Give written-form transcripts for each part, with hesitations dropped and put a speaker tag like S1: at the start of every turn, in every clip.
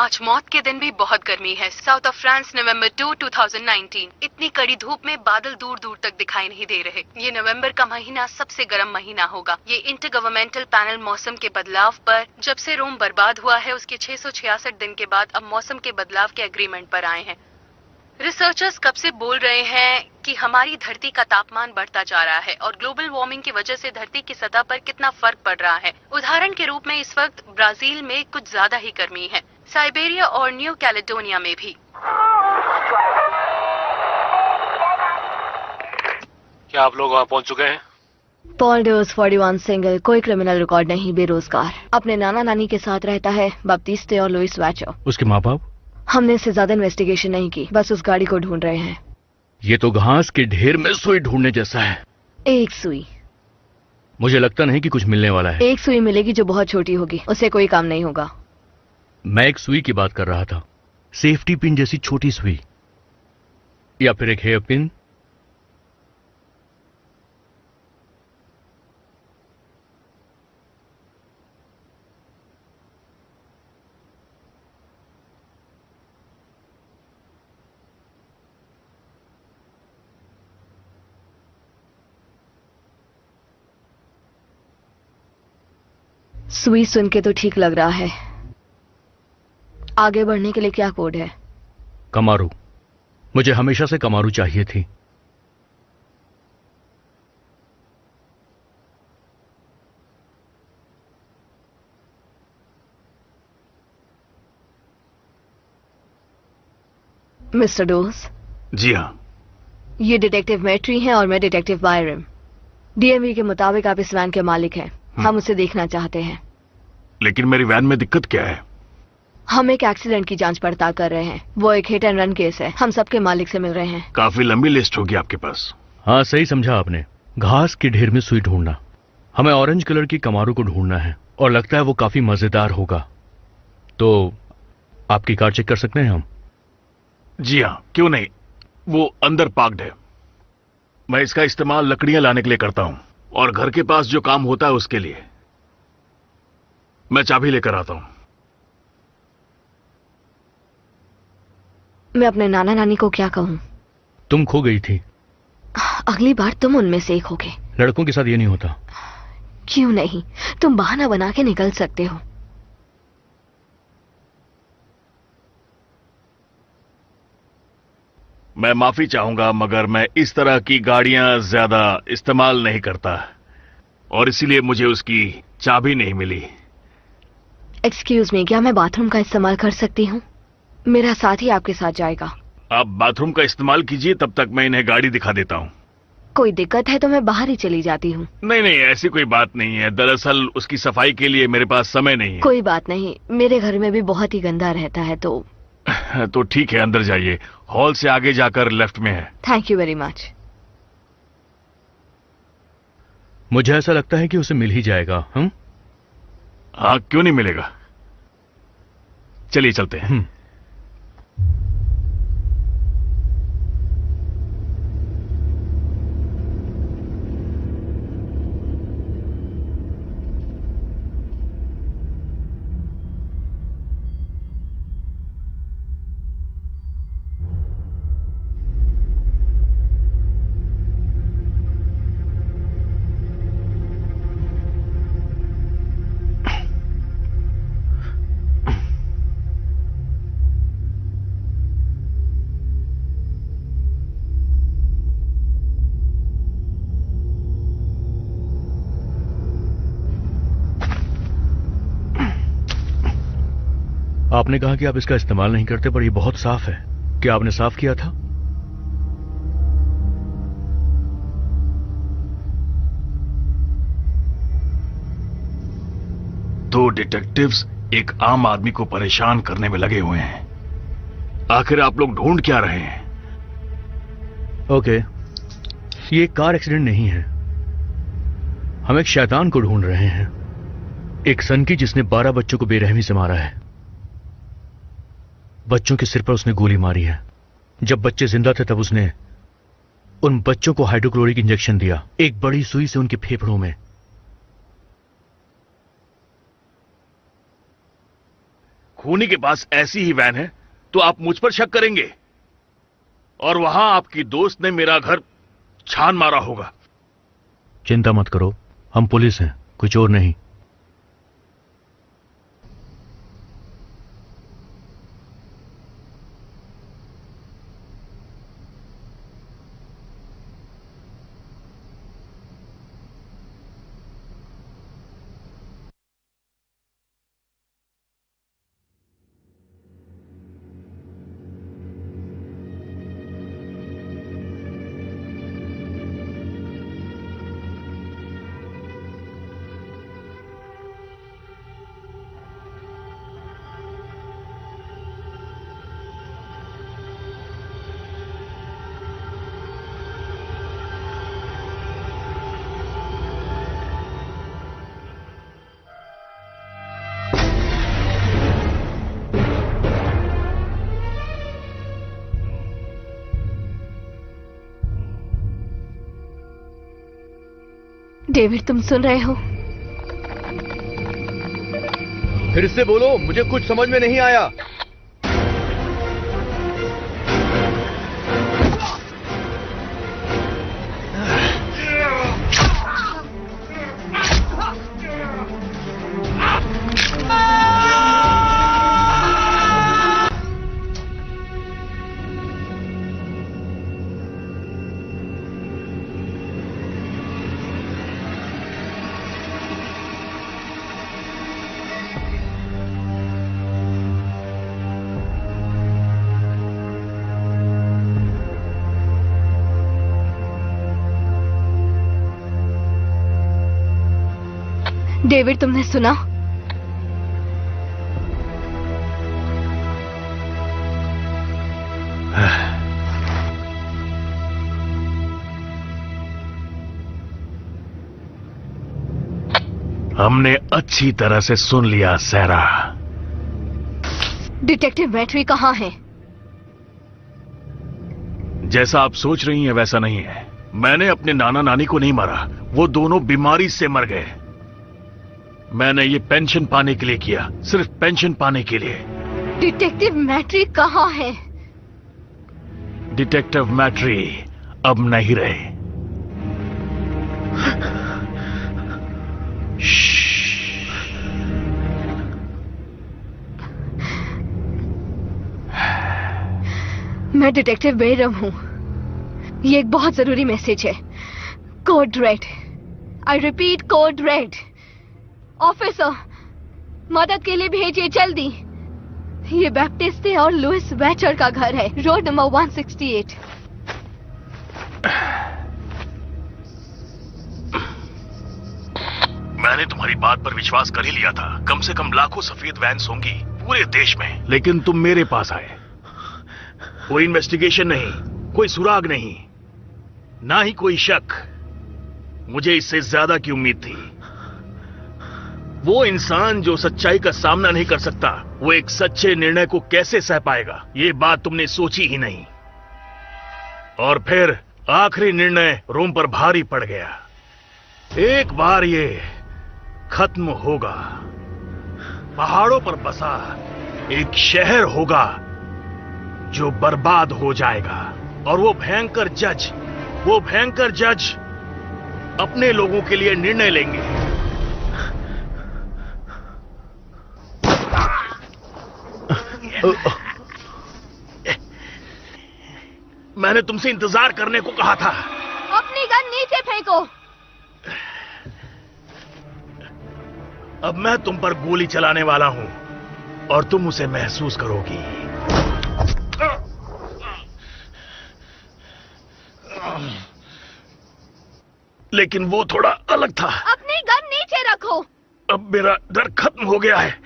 S1: आज मौत के दिन भी बहुत गर्मी है। साउथ ऑफ फ्रांस, नवंबर 2, 2019। इतनी कड़ी धूप में बादल दूर दूर तक दिखाई नहीं दे रहे। ये नवंबर का महीना सबसे गर्म महीना होगा। ये इंटर गवर्नमेंटल पैनल मौसम के बदलाव पर, जब से रोम बर्बाद हुआ है उसके 666 दिन के बाद अब मौसम के बदलाव के एग्रीमेंट पर आए हैं। रिसर्चर्स कब से बोल रहे हैं कि हमारी धरती का तापमान बढ़ता जा रहा है और ग्लोबल वार्मिंग की वजह से धरती की सतह पर कितना फर्क पड़ रहा है। उदाहरण के रूप में इस वक्त ब्राजील में कुछ ज्यादा ही गर्मी है, साइबेरिया और न्यू कैलेडोनिया में भी।
S2: क्या आप लोग वहाँ पहुँच चुके हैं?
S3: पॉल डोज 41 सिंगल, कोई क्रिमिनल रिकॉर्ड नहीं, बेरोजगार, अपने नाना नानी के साथ रहता है, बाप्टिस्टे और लुइस वैचो।
S2: उसके माँ बाप?
S3: हमने इससे ज्यादा इन्वेस्टिगेशन नहीं की, बस उस गाड़ी को ढूंढ रहे हैं।
S2: ये तो घास के ढेर में सुई ढूंढने जैसा है।
S3: एक सुई?
S2: मुझे लगता नहीं कि कुछ मिलने वाला है।
S3: एक सुई मिलेगी जो बहुत छोटी होगी, उससे कोई काम नहीं होगा।
S2: मैं एक सुई की बात कर रहा था, सेफ्टी पिन जैसी छोटी सुई, या फिर एक हेयर पिन।
S3: सुई सुन के तो ठीक लग रहा है। आगे बढ़ने के लिए क्या कोड है?
S2: कमारू। मुझे हमेशा से कमारू चाहिए थी।
S3: Mister dose.
S4: जी हाँ।
S3: ये डिटेक्टिव मैट्री हैं और मैं डिटेक्टिव बायरम। डीएमवी के मुताबिक आप इस वैन के मालिक हैं। हम उसे देखना चाहते हैं।
S4: लेकिन मेरी वैन में दिक्कत क्या है?
S3: हम एक एक्सीडेंट की जांच पड़ताल कर रहे हैं। वो एक हिट एंड रन केस है। हम सबके मालिक से मिल रहे हैं।
S4: काफी लंबी लिस्ट होगी आपके पास।
S2: हाँ, सही समझा आपने। घास के ढेर में सुई ढूंढना। हमें ऑरेंज कलर की कमारू को ढूंढना है और लगता है वो काफी मजेदार होगा। तो आपकी कार चेक कर सकते हैं हम?
S4: जी हाँ, क्यों नहीं। वो अंदर पार्क्ड है। मैं इसका इस्तेमाल लकड़ियां लाने के लिए करता हूं और घर के पास जो काम होता है उसके लिए। मैं चाबी लेकर आता हूं।
S3: मैं अपने नाना नानी को क्या कहूं?
S2: तुम खो गई थी।
S3: अगली बार तुम उनमें से एक होगे।
S2: लड़कों के साथ ये नहीं होता।
S3: क्यों नहीं? तुम बहाना बना के निकल सकते हो।
S4: मैं माफी चाहूंगा मगर मैं इस तरह की गाड़ियां ज्यादा इस्तेमाल नहीं करता और इसीलिए मुझे उसकी चाबी नहीं मिली।
S3: एक्सक्यूज मी, क्या मैं बाथरूम का इस्तेमाल कर सकती हूँ? मेरा साथी आपके साथ जाएगा।
S4: आप बाथरूम का इस्तेमाल कीजिए, तब तक मैं इन्हें गाड़ी दिखा देता हूँ।
S3: कोई दिक्कत है तो मैं बाहर ही चली जाती हूँ।
S4: नहीं नहीं, ऐसी कोई बात नहीं है। दरअसल उसकी सफाई के लिए मेरे पास समय नहीं है।
S3: कोई बात नहीं, मेरे घर में भी बहुत ही गंदा रहता है।
S4: तो ठीक है, अंदर जाइए। हॉल से आगे जाकर लेफ्ट में है।
S3: Thank you very much.
S2: मुझे ऐसा लगता है कि उसे मिल ही जाएगा। हम?
S4: हाँ, क्यों नहीं मिलेगा। चलिए चलते हैं।
S2: आपने कहा कि आप इसका इस्तेमाल नहीं करते, पर ये बहुत साफ है। क्या आपने साफ किया था?
S4: दो डिटेक्टिव्स एक आम आदमी को परेशान करने में लगे हुए हैं। आखिर आप लोग ढूंढ क्या रहे हैं?
S2: ओके, ये एक कार एक्सीडेंट नहीं है। हम एक शैतान को ढूंढ रहे हैं, एक सनकी जिसने 12 बच्चों को बेरहमी से मारा है। बच्चों के सिर पर उसने गोली मारी है। जब बच्चे जिंदा थे तब उसने उन बच्चों को हाइड्रोक्लोरिक इंजेक्शन दिया, एक बड़ी सुई से उनके फेफड़ों में।
S4: खूनी के पास ऐसी ही वैन है तो आप मुझ पर शक करेंगे, और वहां आपकी दोस्त ने मेरा घर छान मारा होगा।
S2: चिंता मत करो, हम पुलिस हैं, कोई चोर नहीं।
S3: डेविड, तुम सुन रहे हो?
S2: फिर से बोलो, मुझे कुछ समझ में नहीं आया।
S3: डेविड, तुमने सुना?
S4: हमने अच्छी तरह से सुन लिया सैरा।
S3: डिटेक्टिव मैट्री कहाँ है?
S4: जैसा आप सोच रही हैं वैसा नहीं है। मैंने अपने नाना नानी को नहीं मारा, वो दोनों बीमारी से मर गए। मैंने ये पेंशन पाने के लिए किया, सिर्फ पेंशन पाने के लिए।
S3: डिटेक्टिव मैट्री कहाँ है?
S4: डिटेक्टिव मैट्री अब नहीं रहे।
S3: मैं डिटेक्टिव बैरम हूँ। ये एक बहुत जरूरी मैसेज है। Code red. I repeat, code red. Officer, मदद के लिए भेजिए जल्दी। ये बैप्टिस्ट और लुइस वैचर का घर है, रोड नंबर 168।
S4: मैंने तुम्हारी बात पर विश्वास कर ही लिया था। कम से कम लाखों सफेद वैन्स होंगी पूरे देश में, लेकिन तुम मेरे पास आए। कोई इन्वेस्टिगेशन नहीं, कोई सुराग नहीं, ना ही कोई शक। मुझे इससे ज्यादा की उम्मीद थी। वो इंसान जो सच्चाई का सामना नहीं कर सकता, वो एक सच्चे निर्णय को कैसे सह पाएगा? ये बात तुमने सोची ही नहीं। और फिर आखिरी निर्णय रोम पर भारी पड़ गया। एक बार ये खत्म होगा। पहाड़ों पर बसा एक शहर होगा जो बर्बाद हो जाएगा, और वो भयंकर जज अपने लोगों के लिए निर्णय लेंगे। मैंने तुमसे इंतजार करने को कहा था।
S3: अपनी गन नीचे फेंको।
S4: अब मैं तुम पर गोली चलाने वाला हूं और तुम उसे महसूस करोगी। लेकिन वो थोड़ा अलग था।
S3: अपनी गन नीचे रखो।
S4: अब मेरा डर खत्म हो गया है।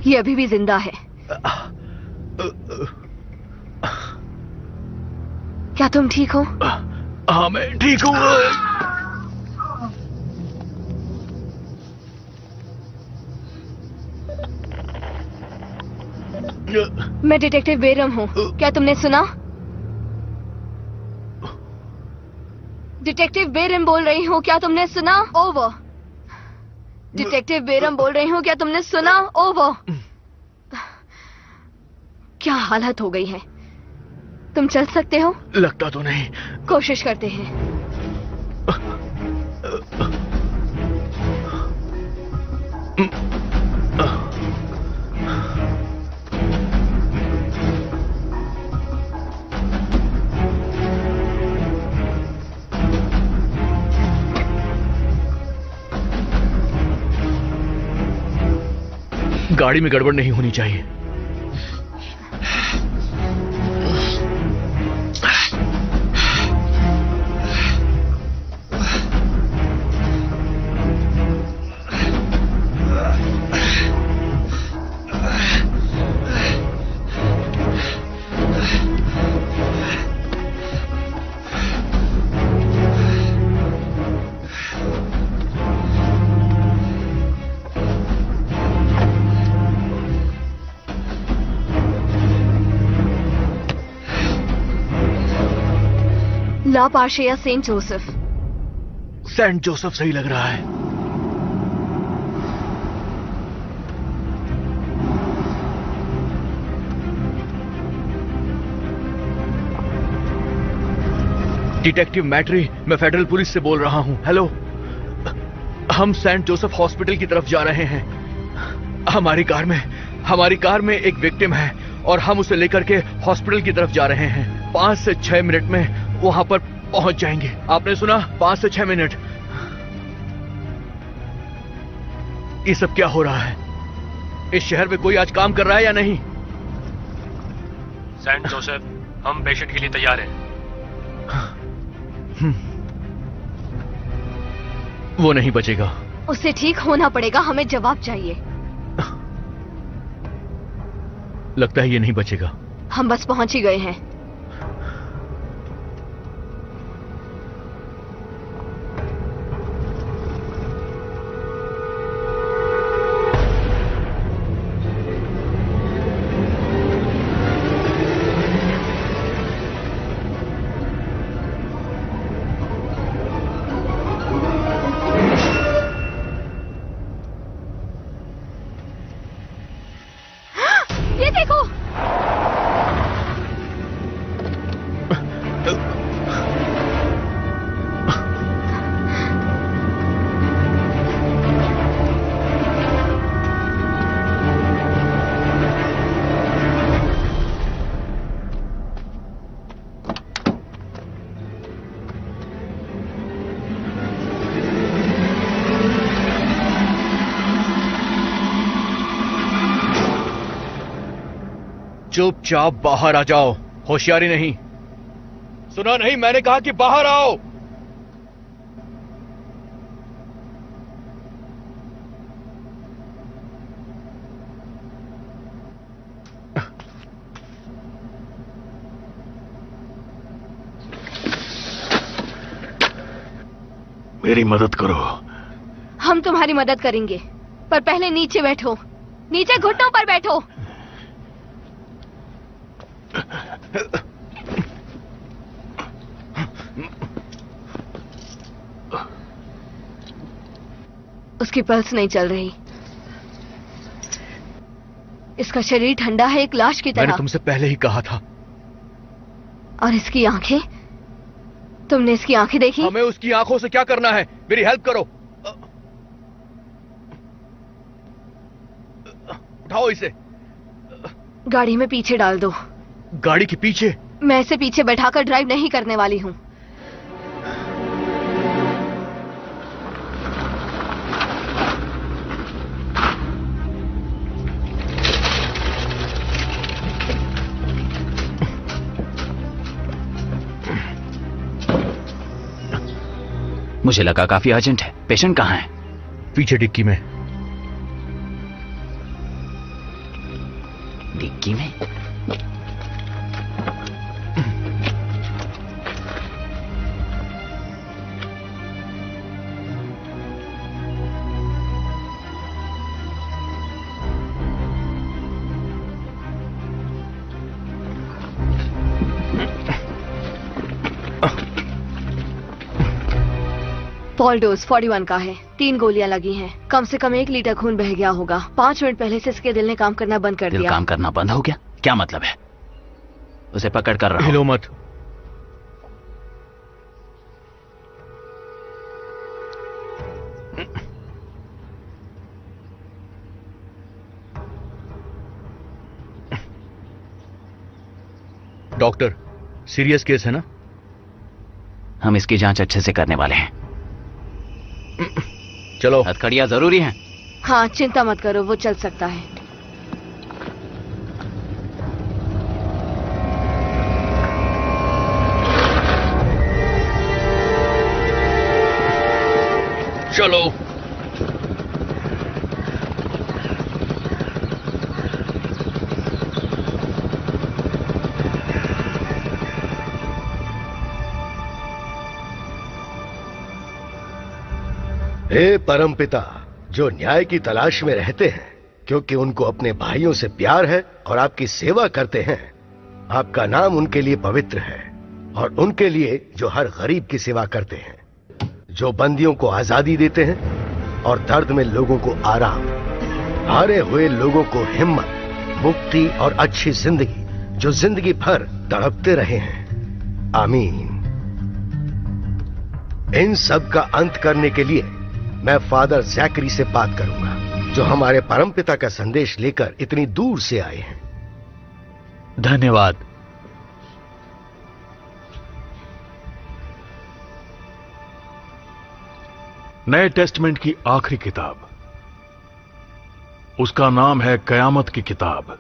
S3: ये अभी भी जिंदा है। क्या तुम ठीक हो?
S2: हाँ मैं ठीक हूँ।
S3: मैं डिटेक्टिव बेरम हूँ। क्या तुमने सुना? डिटेक्टिव बेरम बोल रही हूँ। क्या तुमने सुना? ओवर। डिटेक्टिव बेरम बोल रही हूँ। क्या तुमने सुना? ओवर। क्या हालत हो गई है? तुम चल सकते हो?
S2: लगता तो नहीं।
S3: कोशिश करते हैं।
S2: गाड़ी में गड़बड़ नहीं होनी चाहिए।
S3: ला पार्शे या सेंट जोसेफ?
S2: सेंट जोसेफ सही लग रहा है। डिटेक्टिव मैट्री, मैं फेडरल पुलिस से बोल रहा हूं। हेलो, हम सेंट जोसेफ हॉस्पिटल की तरफ जा रहे हैं। हमारी कार में एक विक्टिम है और हम उसे लेकर के हॉस्पिटल की तरफ जा रहे हैं। 5 से 6 मिनट में वहां पर पहुंच जाएंगे। आपने सुना? 5 से 6 मिनट। ये सब क्या हो रहा है? इस शहर में कोई आज काम कर रहा है या नहीं?
S5: सेंट जोसेफ, हम पेशेंट के लिए तैयार हैं।
S2: वो नहीं बचेगा।
S3: उसे ठीक होना पड़ेगा। हमें जवाब चाहिए।
S2: लगता है ये नहीं बचेगा।
S3: हम बस पहुंच ही गए हैं। ये देखो।
S2: चुपचाप बाहर आ जाओ। होशियारी नहीं। सुना नहीं? मैंने कहा कि बाहर आओ।
S4: मेरी मदद करो।
S3: हम तुम्हारी मदद करेंगे, पर पहले नीचे बैठो। नीचे घुटनों पर बैठो। उसकी पल्स नहीं चल रही। इसका शरीर ठंडा है, एक लाश की तरह।
S2: मैंने तुमसे पहले ही कहा था।
S3: और इसकी आंखें? तुमने इसकी आंखें देखी?
S2: हमें उसकी आंखों से क्या करना है? मेरी हेल्प करो। उठाओ इसे।
S3: गाड़ी में पीछे डाल दो।
S2: गाड़ी के पीछे?
S3: मैं इसे पीछे बैठाकर ड्राइव नहीं करने वाली हूँ।
S6: मुझे लगा काफी अर्जेंट है। पेशेंट कहाँ है?
S2: पीछे डिक्की में।
S6: डिग्गी में?
S3: पॉल डोज 41 का है। 3 गोलियां लगी हैं। कम से कम 1 लीटर खून बह गया होगा। 5 मिनट पहले से इसके दिल ने काम करना बंद कर
S6: दिल
S3: दिया।
S6: काम करना बंद हो गया? क्या मतलब है? उसे पकड़ कर रहा हूं।
S2: हिलो मत। डॉक्टर, सीरियस केस है ना?
S6: हम इसकी जांच अच्छे से करने वाले हैं।
S2: चलो।
S6: हथकड़ियां जरूरी हैं।
S3: हाँ, चिंता मत करो, वो चल सकता है।
S2: चलो।
S7: हे परमपिता, जो न्याय की तलाश में रहते हैं क्योंकि उनको अपने भाइयों से प्यार है और आपकी सेवा करते हैं, आपका नाम उनके लिए पवित्र है। और उनके लिए जो हर गरीब की सेवा करते हैं, जो बंदियों को आजादी देते हैं और दर्द में लोगों को आराम, हारे हुए लोगों को हिम्मत, मुक्ति और अच्छी जिंदगी, जो जिंदगी भर तड़पते रहे हैं। आमीन। इन सब का अंत करने के लिए मैं फादर जैकरी से बात करूंगा, जो हमारे परमपिता का संदेश लेकर इतनी दूर से आए हैं।
S4: धन्यवाद। नए टेस्टमेंट की आखिरी किताब, उसका नाम है कयामत की किताब।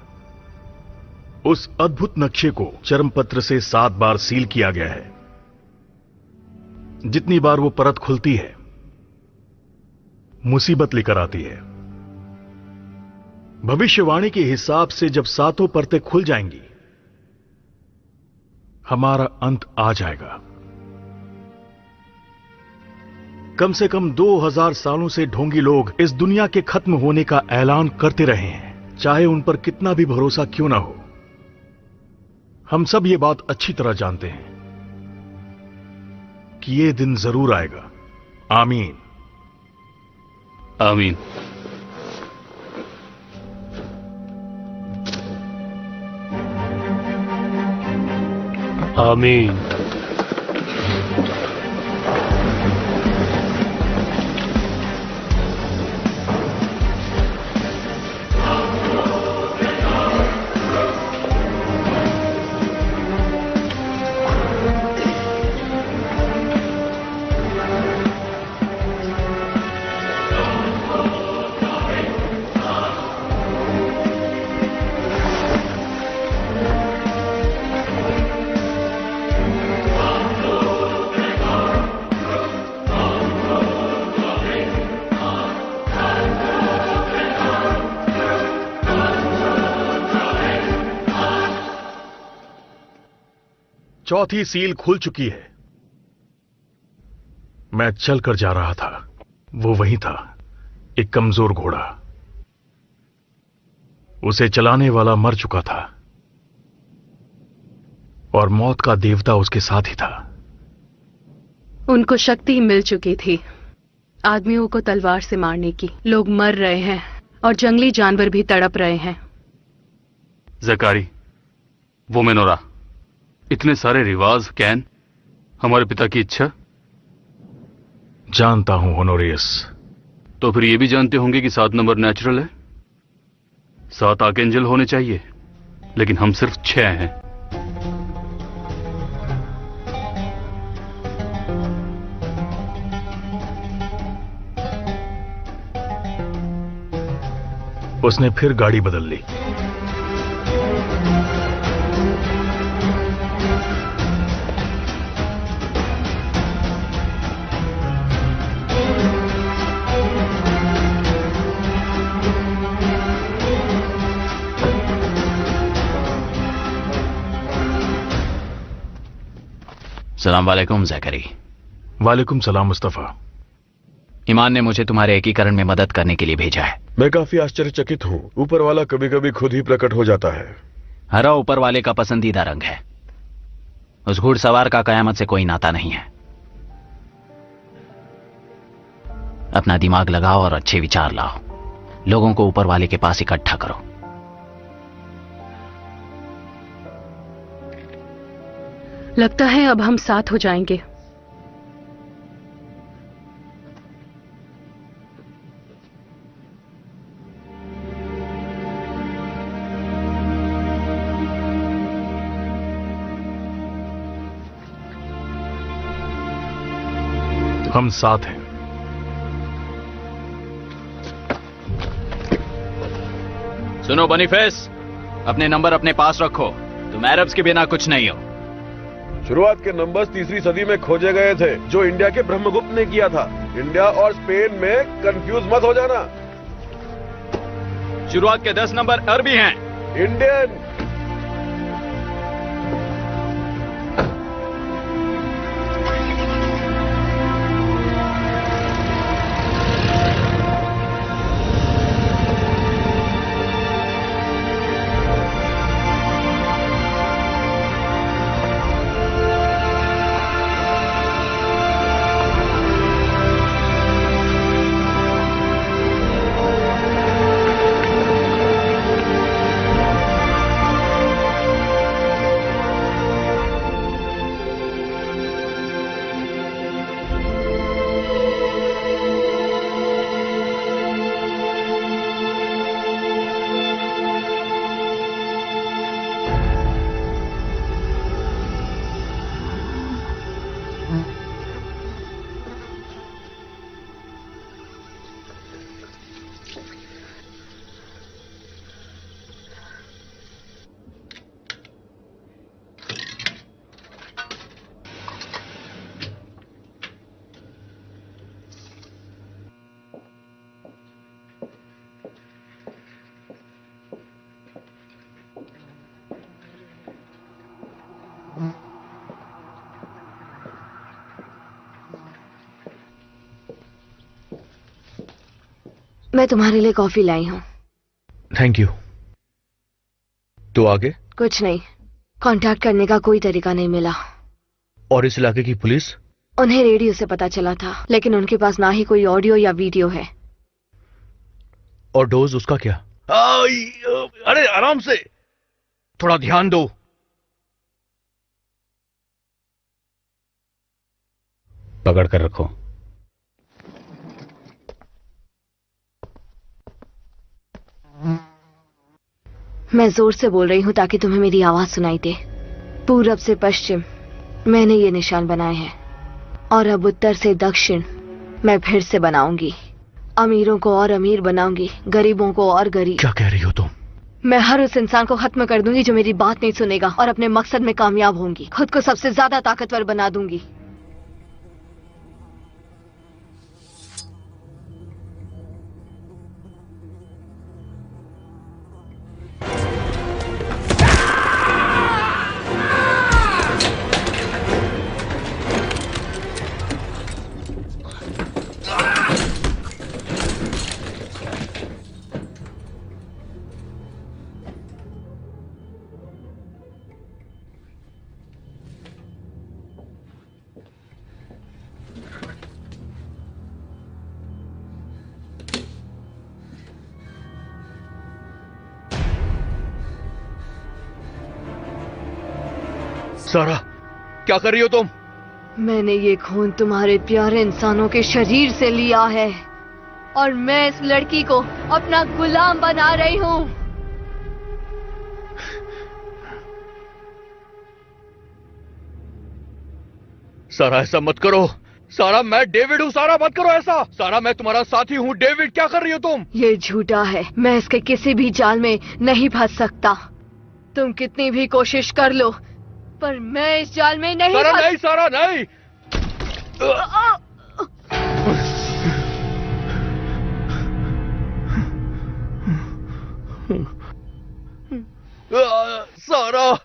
S4: उस अद्भुत नक्शे को चर्मपत्र से 7 बार सील किया गया है। जितनी बार वो परत खुलती है, मुसीबत लेकर आती है। भविष्यवाणी के हिसाब से जब 7 परतें खुल जाएंगी, हमारा अंत आ जाएगा। कम से कम 2000 सालों से ढोंगी लोग इस दुनिया के खत्म होने का ऐलान करते रहे हैं, चाहे उन पर कितना भी भरोसा क्यों ना हो। हम सब ये बात अच्छी तरह जानते हैं कि ये दिन जरूर आएगा। आमीन।
S5: आमीन। आमीन।
S4: चौथी सील खुल चुकी है। मैं चलकर जा रहा था। वो वहीं था, एक कमजोर घोड़ा। उसे चलाने वाला मर चुका था और मौत का देवता उसके साथ ही था।
S1: उनको शक्ति मिल चुकी थी आदमियों को तलवार से मारने की। लोग मर रहे हैं और जंगली जानवर भी तड़प रहे हैं।
S5: जकारी, वो मेनोरा, इतने सारे रिवाज, कैन, हमारे पिता की इच्छा।
S4: जानता हूं होनोरियस।
S5: तो फिर ये भी जानते होंगे कि 7 नंबर नेचुरल है। 7 आर्कएंजल होने चाहिए, लेकिन हम सिर्फ 6 हैं।
S4: उसने फिर गाड़ी बदल ली।
S6: सलाम वालेकुम जैकरी।
S4: वालेकुम सलाम मुस्तफा।
S6: ईमान ने मुझे तुम्हारे एकीकरण में मदद करने के लिए भेजा है।
S8: मैं काफी आश्चर्यचकित हूँ। ऊपर वाला कभी कभी खुद ही प्रकट हो जाता है।
S6: हरा ऊपर वाले का पसंदीदा रंग है। उस घुड़सवार का कयामत से कोई नाता नहीं है। अपना दिमाग लगाओ और अच्छे विचार लाओ। लोगों को ऊपर वाले के पास इकट्ठा करो।
S1: लगता है अब हम साथ हो जाएंगे।
S4: हम साथ हैं।
S6: सुनो बनीफेस, अपने नंबर अपने पास रखो। तुम अरब्स के बिना कुछ नहीं हो।
S8: शुरुआत के नंबर्स 3री सदी में खोजे गए थे, जो इंडिया के ब्रह्मगुप्त ने किया था। इंडिया और स्पेन में कंफ्यूज मत हो जाना।
S6: शुरुआत के 10 नंबर अरबी हैं।
S8: इंडियन।
S3: मैं तुम्हारे लिए कॉफी लाई हूँ।
S2: Thank you. तो आगे?
S3: कुछ नहीं, कांटेक्ट करने का कोई तरीका नहीं मिला।
S2: और इस इलाके की पुलिस?
S3: उन्हें रेडियो से पता चला था, लेकिन उनके पास ना ही कोई ऑडियो या वीडियो है।
S2: और डोज उसका क्या? अरे आराम से, थोड़ा ध्यान दो।
S6: पकड़ कर रखो।
S3: मैं जोर से बोल रही हूँ ताकि तुम्हें मेरी आवाज सुनाई दे। पूरब से पश्चिम मैंने ये निशान बनाए हैं, और अब उत्तर से दक्षिण मैं फिर से बनाऊंगी। अमीरों को और अमीर बनाऊंगी, गरीबों को और गरीब।
S2: क्या कह रही हो तुम?
S3: मैं हर उस इंसान को खत्म कर दूंगी जो मेरी बात नहीं सुनेगा, और अपने मकसद में कामयाब होंगी। खुद को सबसे ज्यादा ताकतवर बना दूंगी।
S2: सारा, क्या कर रही हो तुम?
S3: मैंने ये खून तुम्हारे प्यारे इंसानों के शरीर से लिया है, और मैं इस लड़की को अपना गुलाम बना रही हूँ।
S2: सारा ऐसा मत करो। सारा, मैं डेविड हूँ। सारा मत करो ऐसा। सारा, मैं तुम्हारा साथी हूँ। डेविड, क्या कर रही हो तुम?
S3: ये झूठा है। मैं इसके किसी भी जाल में नहीं फंस सकता। तुम कितनी भी कोशिश कर लो, पर मैं इस जाल में नहीं
S2: सारा नहीं, सारा नहीं। सारा,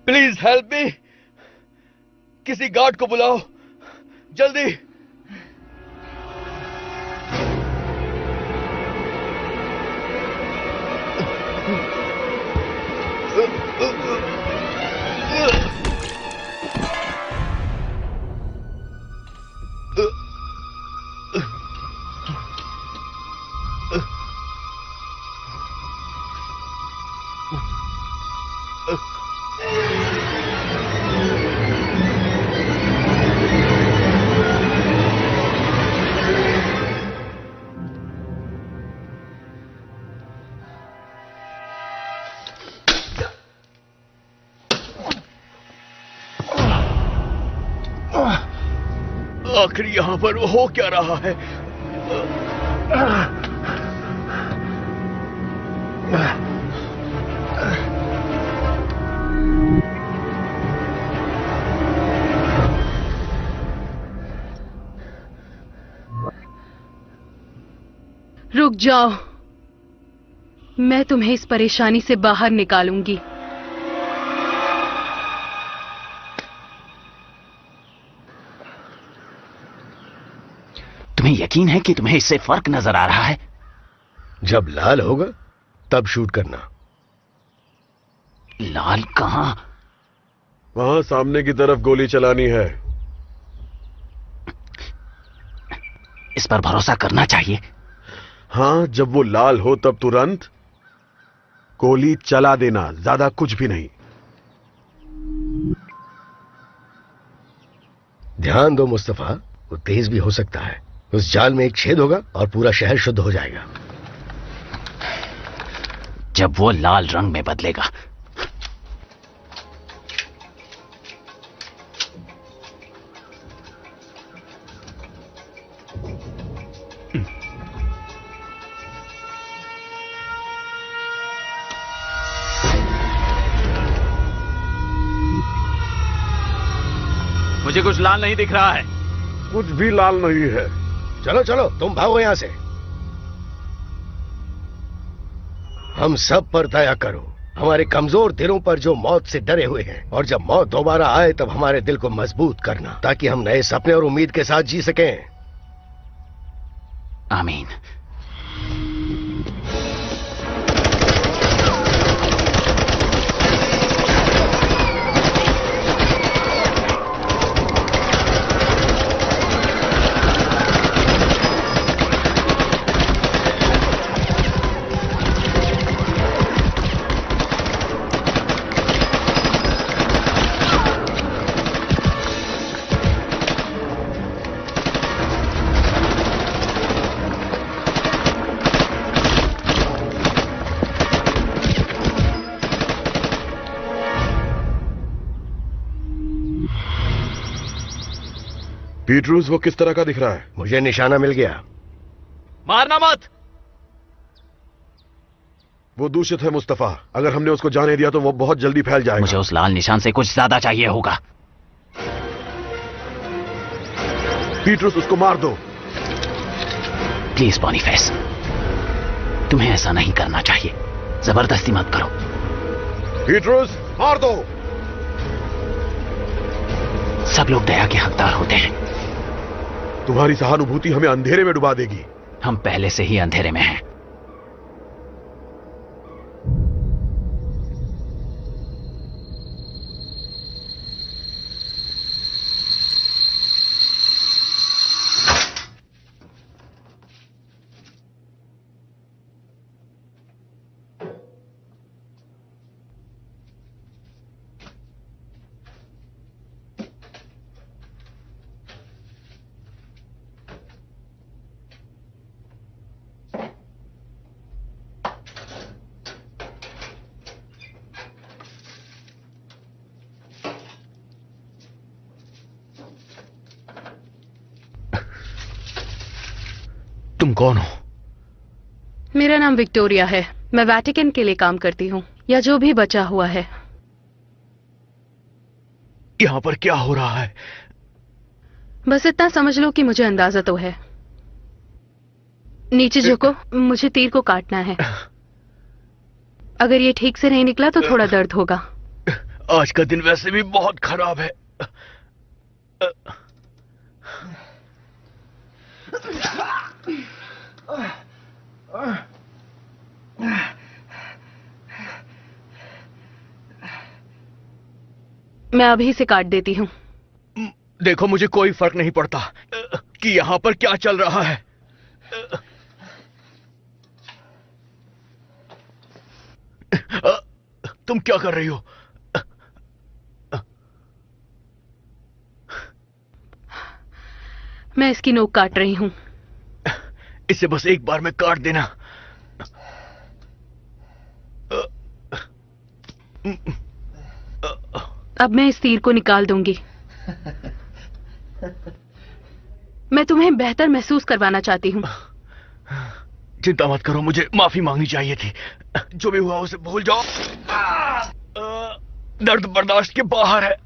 S2: प्लीज हेल्प मी। किसी गार्ड को बुलाओ जल्दी। आखिर यहां पर हो क्या रहा है?
S1: रुक जाओ, मैं तुम्हें इस परेशानी से बाहर निकालूंगी।
S6: तुम्हें यकीन है कि तुम्हें इससे फर्क नजर आ रहा है?
S7: जब लाल होगा तब शूट करना।
S6: लाल कहां?
S8: वहां सामने की तरफ गोली चलानी है।
S6: इस पर भरोसा करना चाहिए।
S8: हाँ, जब वो लाल हो तब तुरंत गोली चला देना, ज्यादा कुछ भी नहीं।
S7: ध्यान दो मुस्तफा, वो तेज भी हो सकता है। उस जाल में एक छेद होगा और पूरा शहर शुद्ध हो जाएगा।
S6: जब वो लाल रंग में बदलेगा। मुझे कुछ लाल नहीं दिख रहा है।
S8: कुछ भी लाल नहीं है।
S7: चलो चलो, तुम भागो यहां से। हम सब पर दया करो, हमारे कमजोर दिलों पर जो मौत से डरे हुए हैं, और जब मौत दोबारा आए तब हमारे दिल को मजबूत करना, ताकि हम नए सपने और उम्मीद के साथ जी सकें।
S6: आमीन।
S8: पीटरूस वो किस तरह का दिख रहा है?
S7: मुझे निशाना मिल गया।
S6: मारना मत।
S8: वो दूषित है मुस्तफा। अगर हमने उसको जाने दिया तो वो बहुत जल्दी फैल जाएगा।
S6: मुझे उस लाल निशान से कुछ ज्यादा चाहिए होगा।
S8: पीटरूस, उसको मार दो।
S6: प्लीज बॉनीफेस, तुम्हें ऐसा नहीं करना चाहिए। जबरदस्ती मत करो।
S8: पीटरूस, मार दो।
S6: सब लोग दया के हकदार होते हैं।
S8: तुम्हारी सहानुभूति हमें अंधेरे में डुबा देगी।
S6: हम पहले से ही अंधेरे में हैं।
S2: तुम कौन हो?
S1: मेरा नाम विक्टोरिया है। मैं वेटिकन के लिए काम करती हूँ, या जो भी बचा हुआ है।
S2: यहां पर क्या हो रहा है?
S1: बस इतना समझ लो कि मुझे अंदाजा तो है। नीचे झुको, मुझे तीर को काटना है। अगर ये ठीक से नहीं निकला तो थोड़ा दर्द होगा।
S2: आज का दिन वैसे भी बहुत खराब है।
S1: मैं अभी से काट देती हूँ।
S2: देखो, मुझे कोई फर्क नहीं पड़ता कि यहाँ पर क्या चल रहा है। तुम क्या कर रही हो?
S1: मैं इसकी नोक काट रही हूँ।
S2: इसे बस एक बार में काट देना।
S1: अब मैं इस तीर को निकाल दूंगी। मैं तुम्हें बेहतर महसूस करवाना चाहती हूँ।
S2: चिंता मत करो, मुझे माफी मांगनी चाहिए थी। जो भी हुआ उसे भूल जाओ। दर्द बर्दाश्त के बाहर है।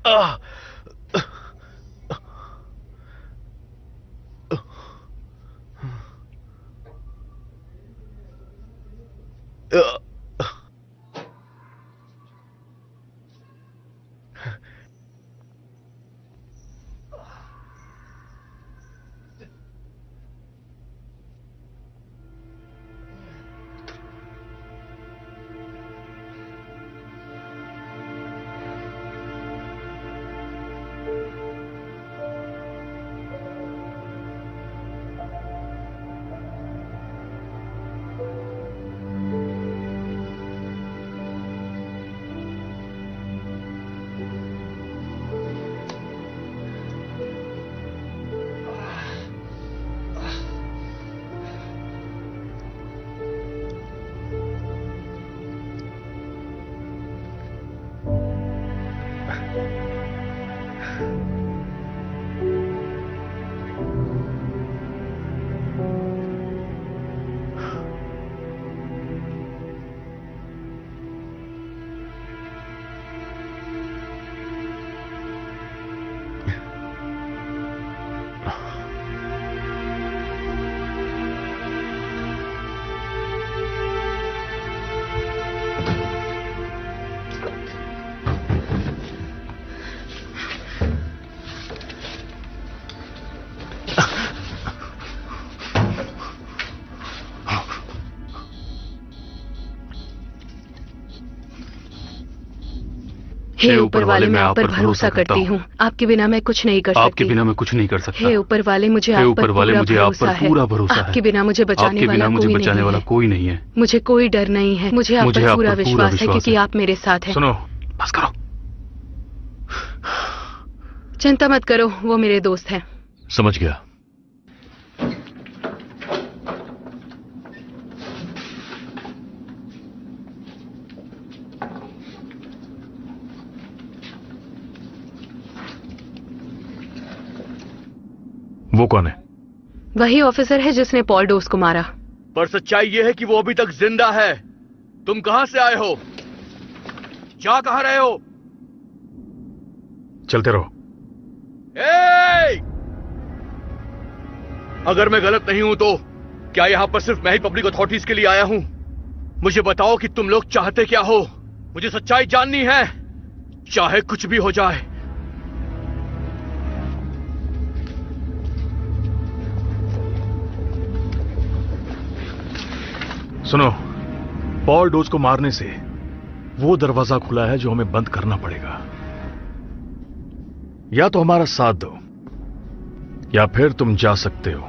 S1: हे ऊपर वाले, मैं आप पर भरोसा करती हूँ। आपके बिना मैं कुछ नहीं कर सकती।
S5: आपके बिना मैं कुछ नहीं कर सकता।
S1: हे ऊपर वाले, मुझे आप पर
S5: पूरा भरोसा है।
S1: आपके बिना मुझे बचाने वाला
S5: कोई नहीं है।
S1: मुझे कोई डर नहीं है। मुझे आप पर पूरा विश्वास है क्योंकि आप मेरे साथ हैं।
S5: सुनो, बस करो।
S1: चिंता मत करो, वो मेरे दोस्त हैं।
S5: समझ गया। वो कौन है?
S1: वही ऑफिसर है जिसने पॉल डोस को मारा।
S2: पर सच्चाई यह है कि वो अभी तक जिंदा है। तुम कहां से आए हो? जा कहां रहे हो?
S5: चलते रहो।
S2: अगर मैं गलत नहीं हूं तो क्या यहां पर सिर्फ मैं ही पब्लिक अथॉरिटीज के लिए आया हूं? मुझे बताओ कि तुम लोग चाहते क्या हो? मुझे सच्चाई जाननी है, चाहे कुछ भी हो जाए।
S4: सुनो, पॉल डोज को मारने से वो दरवाजा खुला है जो हमें बंद करना पड़ेगा। या तो हमारा साथ दो या फिर तुम जा सकते हो।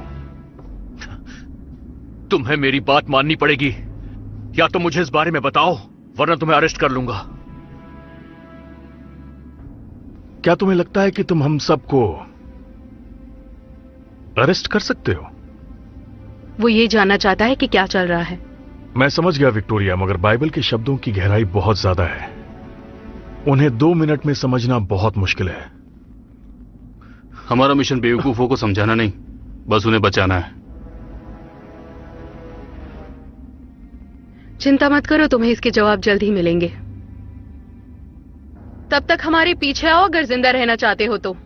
S2: तुम्हें मेरी बात माननी पड़ेगी, या तो मुझे इस बारे में बताओ वरना तुम्हें अरेस्ट कर लूंगा।
S4: क्या तुम्हें लगता है कि तुम हम सबको अरेस्ट कर सकते हो?
S1: वो ये जानना चाहता है कि क्या चल रहा है।
S4: मैं समझ गया विक्टोरिया, मगर बाइबल के शब्दों की गहराई बहुत ज्यादा है। उन्हें 2 मिनट में समझना बहुत मुश्किल है।
S5: हमारा मिशन बेवकूफों को समझाना नहीं, बस उन्हें बचाना है।
S1: चिंता मत करो, तुम्हें इसके जवाब जल्द ही मिलेंगे। तब तक हमारे पीछे आओ अगर जिंदा रहना चाहते हो तो।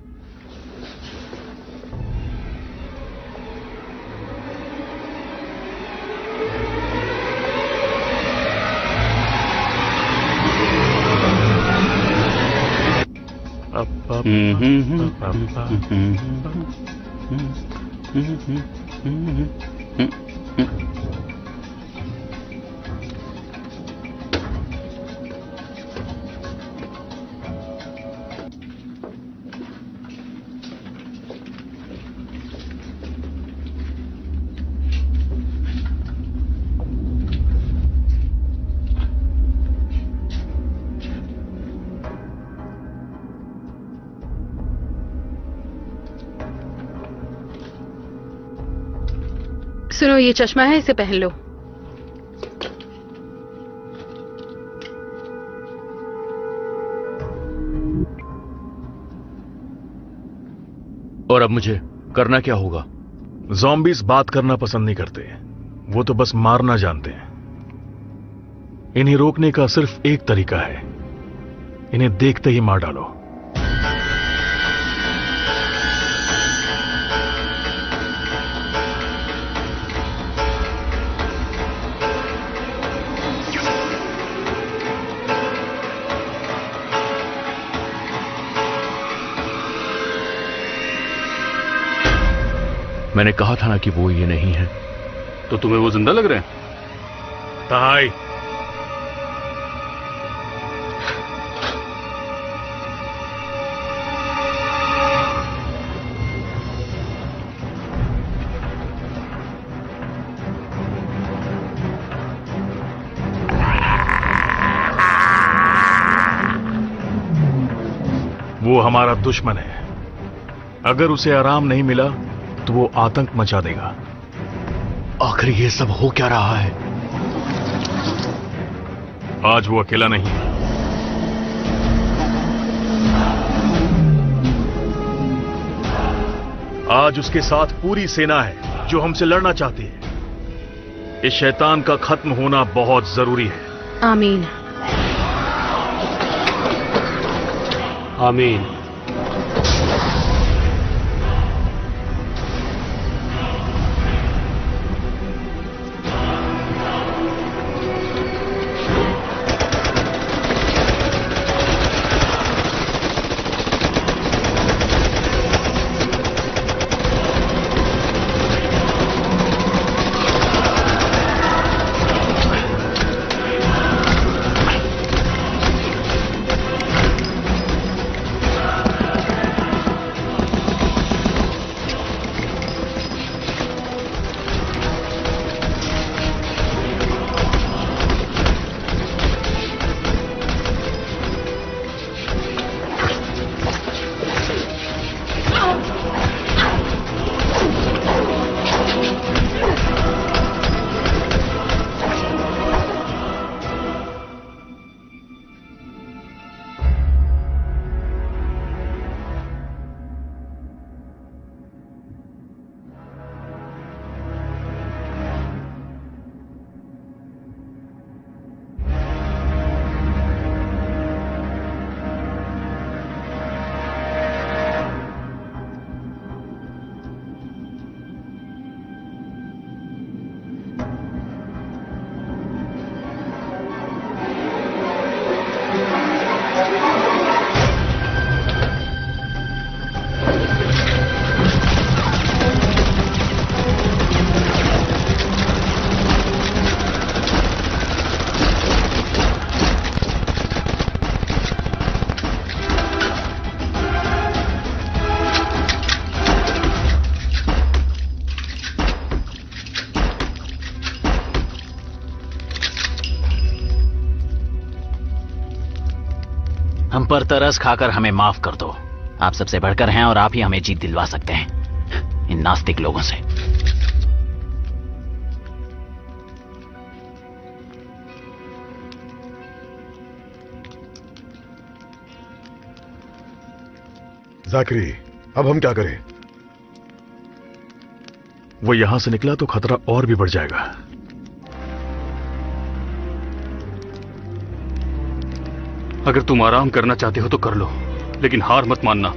S1: सुनो, ये चश्मा है, इसे पहन लो।
S2: और अब मुझे करना क्या होगा?
S4: ज़ॉम्बीज बात करना पसंद नहीं करते, वो तो बस मारना जानते हैं। इन्हें रोकने का सिर्फ एक तरीका है, इन्हें देखते ही मार डालो।
S2: मैंने कहा था ना कि वो ये नहीं है।
S5: तो तुम्हें वो जिंदा लग रहे हैं?
S4: ताई, वो हमारा दुश्मन है। अगर उसे आराम नहीं मिला तो वो आतंक मचा देगा।
S2: आखिर ये सब हो क्या रहा है?
S4: आज वो अकेला नहीं है। आज उसके साथ पूरी सेना है जो हमसे लड़ना चाहती है। इस शैतान का खत्म होना बहुत जरूरी है।
S1: आमीन।
S5: आमीन।
S6: हम पर तरस खाकर हमें माफ कर दो। आप सबसे बढ़कर हैं और आप ही हमें जीत दिलवा सकते हैं इन नास्तिक लोगों से।
S8: जाकरी, अब हम क्या करें?
S4: वो यहां से निकला तो खतरा और भी बढ़ जाएगा।
S5: अगर तुम आराम करना चाहते हो तो कर लो, लेकिन हार मत मानना।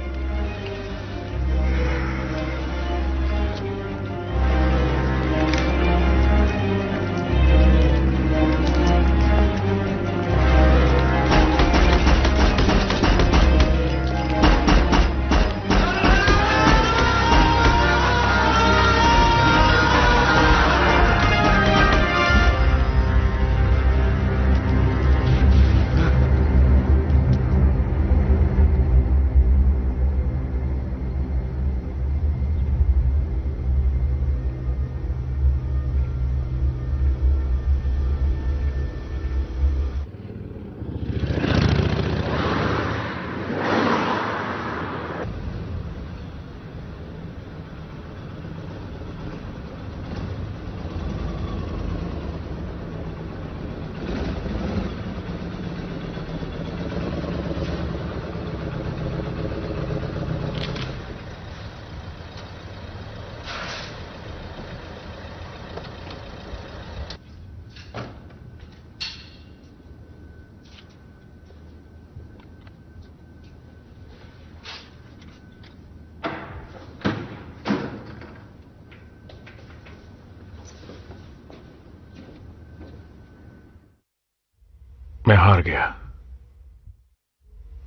S4: मैं हार गया।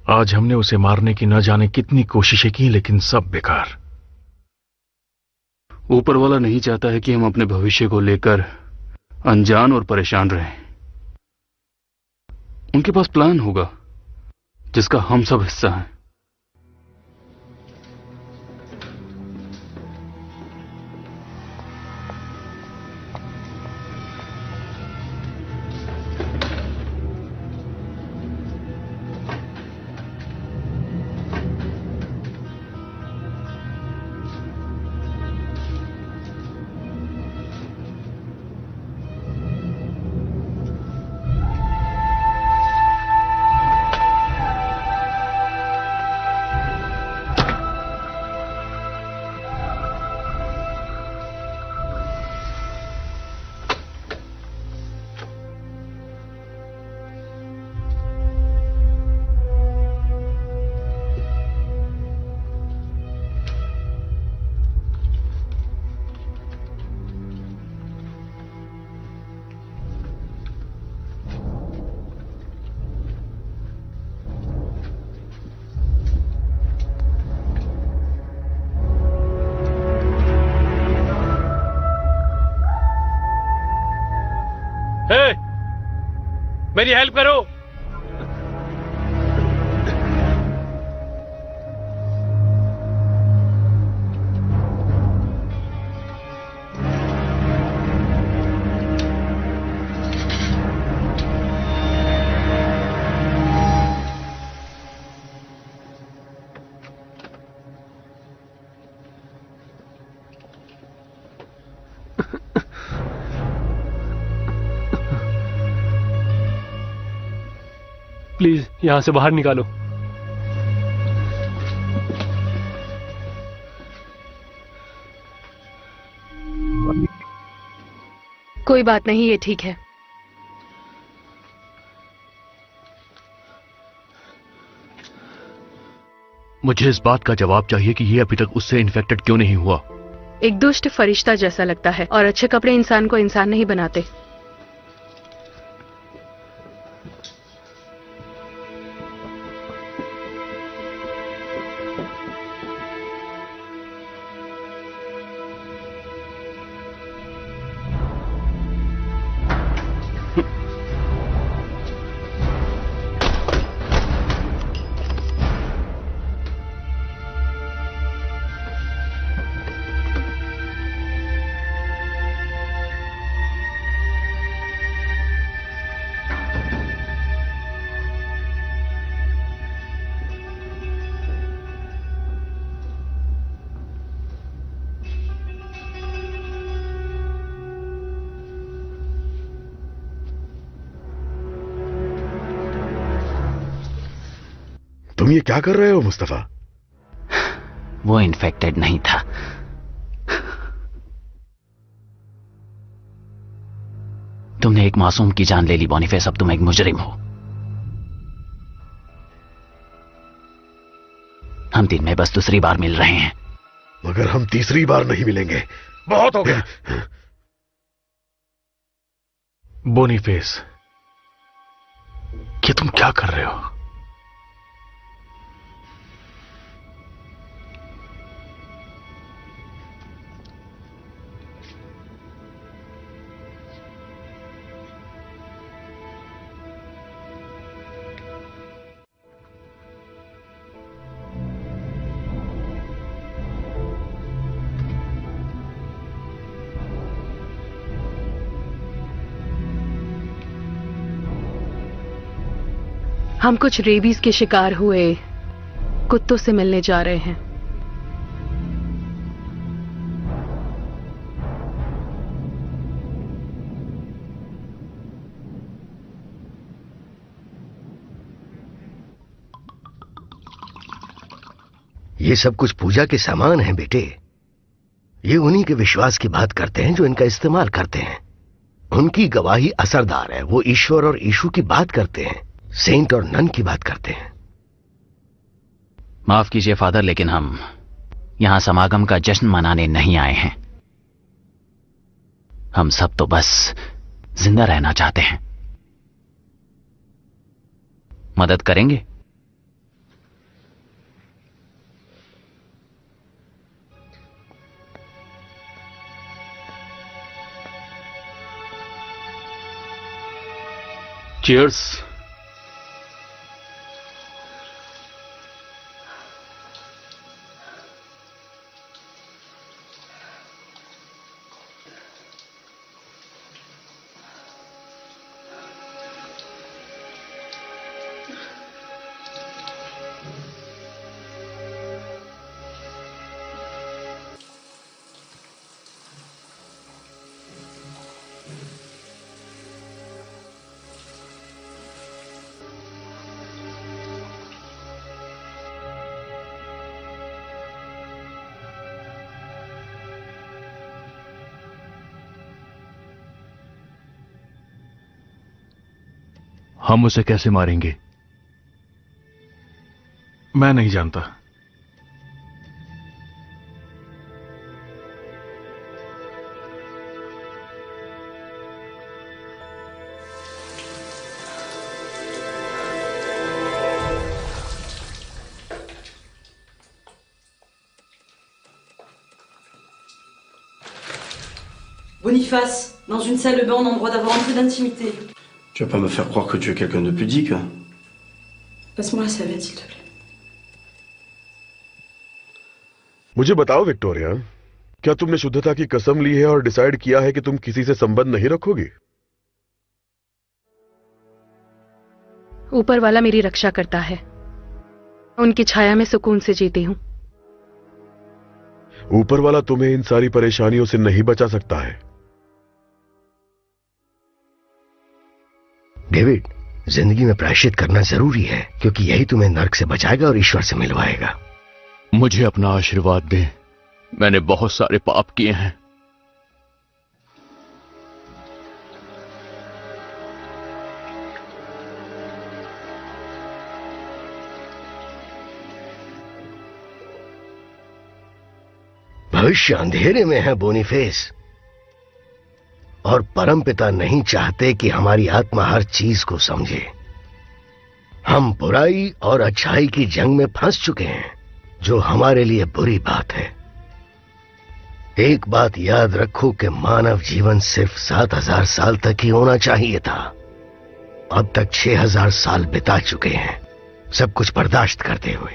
S4: आज हमने उसे मारने की न जाने कितनी कोशिशें की, लेकिन सब बेकार।
S5: ऊपर वाला नहीं चाहता है कि हम अपने भविष्य को लेकर अनजान और परेशान रहें। उनके पास प्लान होगा जिसका हम सब हिस्सा हैं।
S9: मेरी हेल्प करो। प्लीज यहां से बाहर निकालो।
S1: कोई बात नहीं, ये ठीक है।
S2: मुझे इस बात का जवाब चाहिए कि ये अभी तक उससे इन्फेक्टेड क्यों नहीं हुआ।
S1: एक दुष्ट फरिश्ता जैसा लगता है और अच्छे कपड़े इंसान को इंसान नहीं बनाते।
S8: तुम ये क्या कर रहे हो मुस्तफा?
S6: वो इन्फेक्टेड नहीं था। तुमने एक मासूम की जान ले ली बॉनीफेस, अब तुम एक मुजरिम हो। हम दिन में बस दूसरी बार मिल रहे हैं।
S8: मगर हम तीसरी बार नहीं मिलेंगे। बहुत हो गया।
S4: बोनीफेस, ये तुम क्या कर रहे हो?
S1: हम कुछ रेबीज के शिकार हुए कुत्तों से मिलने जा रहे हैं।
S7: ये सब कुछ पूजा के सामान हैं बेटे। ये उन्हीं के विश्वास की बात करते हैं जो इनका इस्तेमाल करते हैं। उनकी गवाही असरदार है। वो ईश्वर और यीशु की बात करते हैं, सेंट और नन की बात करते हैं।
S6: माफ कीजिए फादर, लेकिन हम यहां समागम का जश्न मनाने नहीं आए हैं। हम सब तो बस जिंदा रहना चाहते हैं। मदद करेंगे?
S5: चीयर्स।
S2: हम उसे कैसे मारेंगे?
S4: मैं नहीं जानता।
S10: Boniface, dans une salle de bain, on a le droit d'avoir un peu d'intimité.
S11: Tu vas pas me faire croire que tu es quelqu'un de pudique.
S10: Passe-moi la serviette, s'il te plaît.
S8: मुझे बताओ Victoria, क्या तुमने शुद्धता की कसम ली है और decide किया है कि तुम किसी से संबंध नहीं रखोगी?
S1: ऊपर वाला मेरी रक्षा करता है। उनकी छाया में सुकून से जीती हूं।
S8: ऊपर वाला तुम्हें इन सारी परेशानियों से नहीं बचा सकता है।
S7: डेविड, जिंदगी में प्रायश्चित करना जरूरी है, क्योंकि यही तुम्हें नर्क से बचाएगा और ईश्वर से मिलवाएगा।
S2: मुझे अपना आशीर्वाद दें। मैंने बहुत सारे पाप किए हैं।
S7: भविष्य अंधेरे में है बोनीफेस, और परमपिता नहीं चाहते कि हमारी आत्मा हर चीज को समझे। हम बुराई और अच्छाई की जंग में फंस चुके हैं, जो हमारे लिए बुरी बात है। एक बात याद रखो कि मानव जीवन सिर्फ 7000 साल तक ही होना चाहिए था। अब तक 6000 साल बिता चुके हैं, सब कुछ बर्दाश्त करते हुए।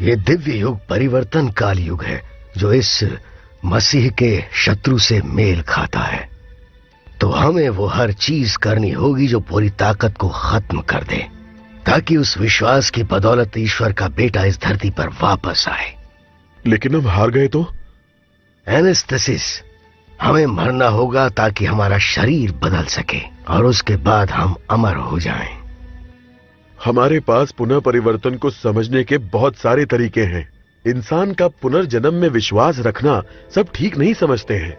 S7: ये दिव्य युग परिवर्तन काल युग है, जो इस मसीह के शत्रु से मेल खाता है। तो हमें वो हर चीज करनी होगी जो पूरी ताकत को खत्म कर दे, ताकि उस विश्वास की बदौलत ईश्वर का बेटा इस धरती पर वापस आए।
S8: लेकिन हम हार गए तो?
S7: एनेस्थेसिस, हमें मरना होगा ताकि हमारा शरीर बदल सके, और उसके बाद हम अमर हो जाएं।
S8: हमारे पास पुनः परिवर्तन को समझने के बहुत सारे तरीके हैं। इंसान का पुनर्जन्म में विश्वास रखना सब ठीक नहीं समझते हैं।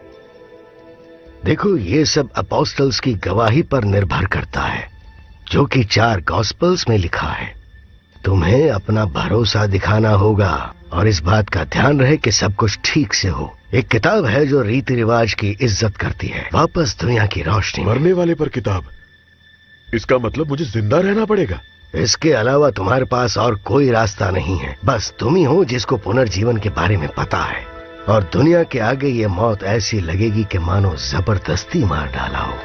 S7: देखो, ये सब अपोस्टल्स की गवाही पर निर्भर करता है, जो कि 4 गॉस्पेल्स में लिखा है। तुम्हें अपना भरोसा दिखाना होगा, और इस बात का ध्यान रहे कि सब कुछ ठीक से हो। एक किताब है जो रीति रिवाज की इज्जत करती है, वापस दुनिया की रोशनी।
S8: मरने वाले पर किताब? इसका मतलब मुझे जिंदा रहना पड़ेगा?
S7: इसके अलावा तुम्हारे पास और कोई रास्ता नहीं है। बस तुम ही हो जिसको पुनर्जीवन के बारे में पता है, और दुनिया के आगे ये मौत ऐसी लगेगी कि मानो जबरदस्ती मार डाला हो।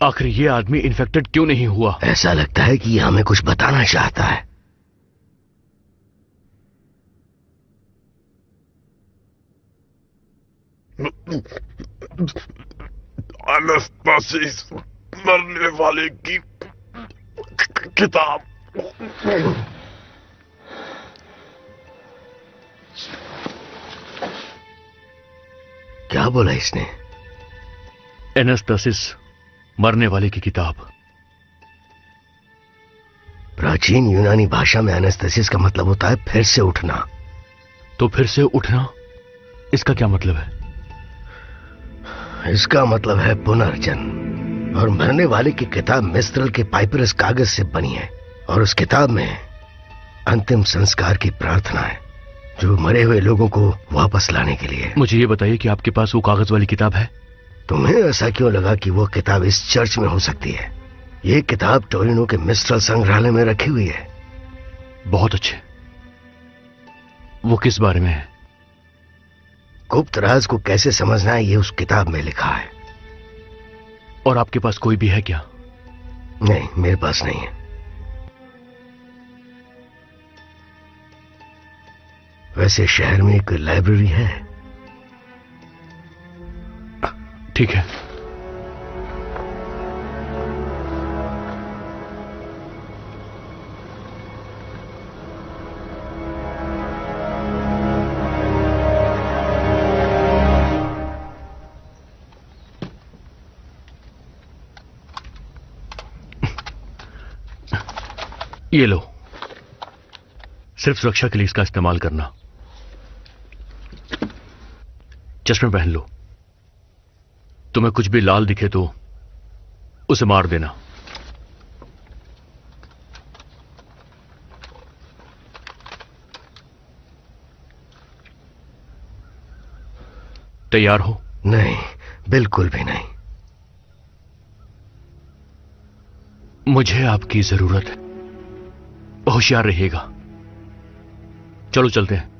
S2: आखिर ये आदमी इन्फेक्टेड क्यों नहीं हुआ?
S7: ऐसा लगता है कि ये हमें कुछ बताना चाहता है।
S8: एनास्टासिस मरने वाले की किताब।
S7: क्या बोला इसने?
S2: एनास्टासिस मरने वाले की किताब।
S7: प्राचीन यूनानी भाषा में एनास्टासिस का मतलब होता है फिर से उठना।
S2: तो फिर से उठना, इसका क्या मतलब है?
S7: इसका मतलब है पुनर्जन्म। और मरने वाले की किताब मिस्रल के पाइपरस कागज से बनी है और उस किताब में अंतिम संस्कार की प्रार्थना है, जो मरे हुए लोगों को वापस लाने के लिए।
S2: मुझे ये बताइए कि आपके पास वो कागज वाली किताब है?
S7: तुम्हें ऐसा क्यों लगा कि वो किताब इस चर्च में हो सकती है? ये किताब टोरिनो के मिस्रल संग्रहालय में रखी हुई है।
S2: बहुत अच्छे। वो किस बारे में है?
S7: गुप्त राज को कैसे समझना है ये उस किताब में लिखा है।
S2: और आपके पास कोई भी है क्या?
S7: नहीं, मेरे पास नहीं है। वैसे शहर में एक लाइब्रेरी है।
S2: ठीक है। ये लो, सिर्फ सुरक्षा के लिए इसका इस्तेमाल करना। चश्मे पहन लो। तुम्हें कुछ भी लाल दिखे तो उसे मार देना। तैयार हो?
S7: नहीं, बिल्कुल भी नहीं।
S2: मुझे आपकी जरूरत है। होशियार रहिएगा। चलो चलते हैं।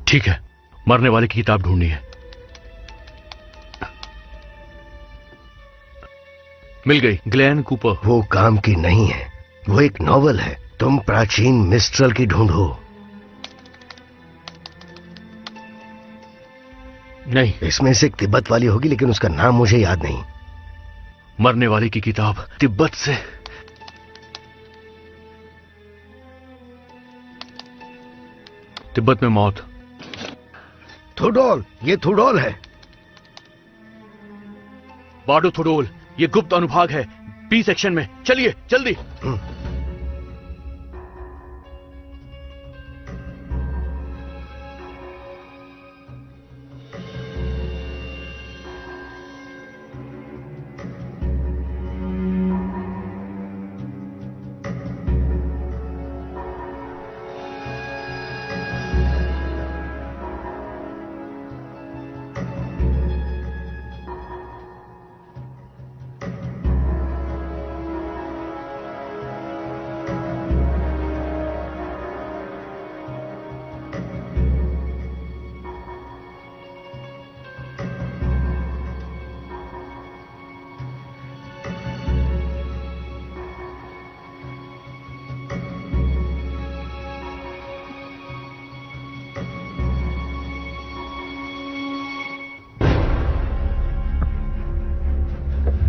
S2: ठीक है, मरने वाले की किताब ढूंढनी है। मिल गई, ग्लेन कूपर।
S7: वो काम की नहीं है, वो एक नॉवल है। तुम प्राचीन मिस्ट्रल की ढूंढो।
S2: नहीं,
S7: इसमें से एक तिब्बत वाली होगी, लेकिन उसका नाम मुझे याद नहीं।
S2: मरने वाले की किताब तिब्बत से। तिब्बत में मौत।
S7: थुडोल, ये थुडोल है।
S2: बाडो थुडोल, ये गुप्त अनुभाग है, बी सेक्शन में। चलिए जल्दी।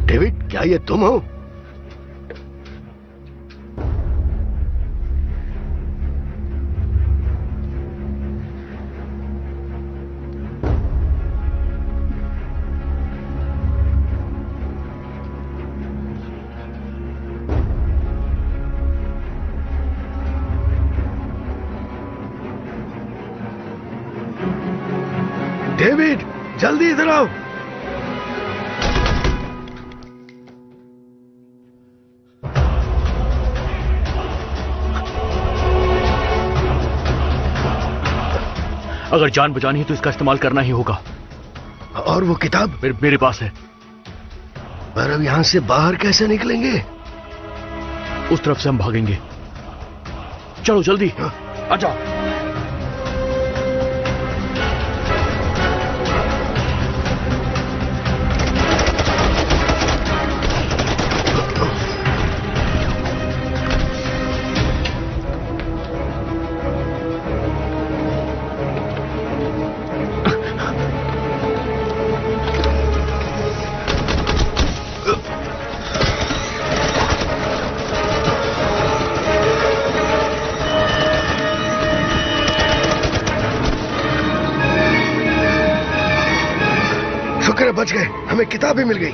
S7: डेविड, क्या ये तुम हो? डेविड, जल्दी इधर आओ।
S2: अगर जान बचानी है तो इसका इस्तेमाल करना ही होगा।
S7: और वो किताब?
S2: मेरे पास है।
S7: पर अब यहां से बाहर कैसे निकलेंगे?
S2: उस तरफ से हम भागेंगे। चलो जल्दी, आजा।
S7: बच गए, हमें किताब भी मिल गई।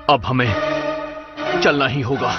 S2: अब हमें चलना ही होगा।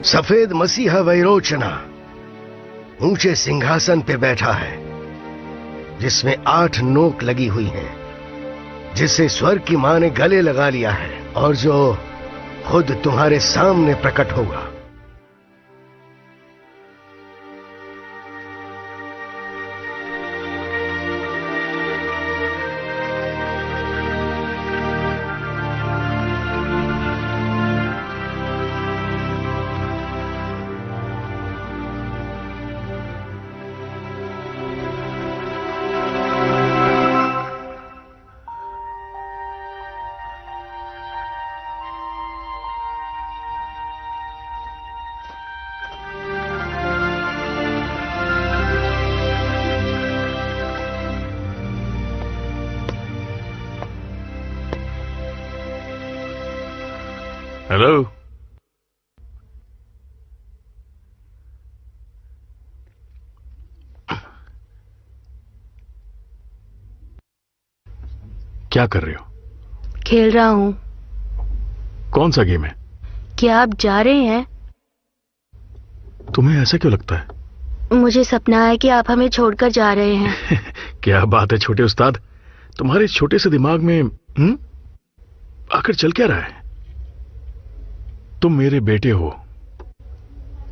S7: सफेद मसीहा वैरोचना ऊंचे सिंहासन पे बैठा है, जिसमें 8 नोक लगी हुई हैं, जिसे स्वर्ग की मां ने गले लगा लिया है और जो खुद तुम्हारे सामने प्रकट होगा।
S4: हेलो। क्या कर रहे हो?
S3: खेल रहा हूं।
S4: कौन सा गेम है?
S3: क्या आप जा रहे हैं?
S4: तुम्हें ऐसा क्यों लगता है?
S3: मुझे सपना है कि आप हमें छोड़कर जा रहे हैं।
S4: क्या बात है छोटे उस्ताद, तुम्हारे छोटे से दिमाग में आखिर चल क्या रहा है? तुम मेरे बेटे हो,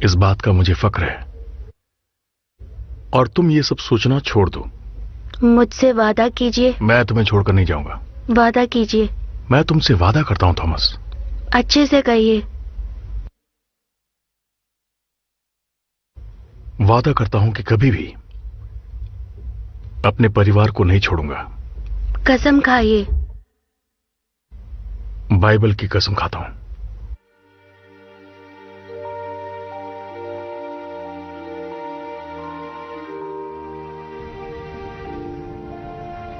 S4: इस बात का मुझे फक्र है, और तुम ये सब सोचना छोड़ दो।
S3: मुझसे वादा कीजिए।
S4: मैं तुम्हें छोड़कर नहीं जाऊंगा।
S3: वादा कीजिए।
S4: मैं तुमसे वादा करता हूं थॉमस।
S3: अच्छे से कहिए।
S4: वादा करता हूं कि कभी भी अपने परिवार को नहीं छोड़ूंगा।
S3: कसम खाइए।
S4: बाइबल की कसम खाता हूं।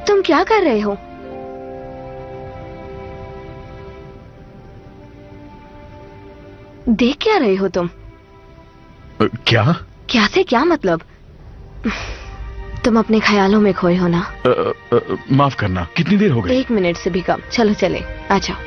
S3: तुम क्या कर रहे हो? देख क्या रहे हो तुम?
S4: क्या?
S3: क्या से क्या मतलब? तुम अपने ख्यालों में खोए हो ना?
S4: माफ करना, कितनी देर हो गई?
S3: 1 मिनट से भी कम। चलो चले, आ जाओ।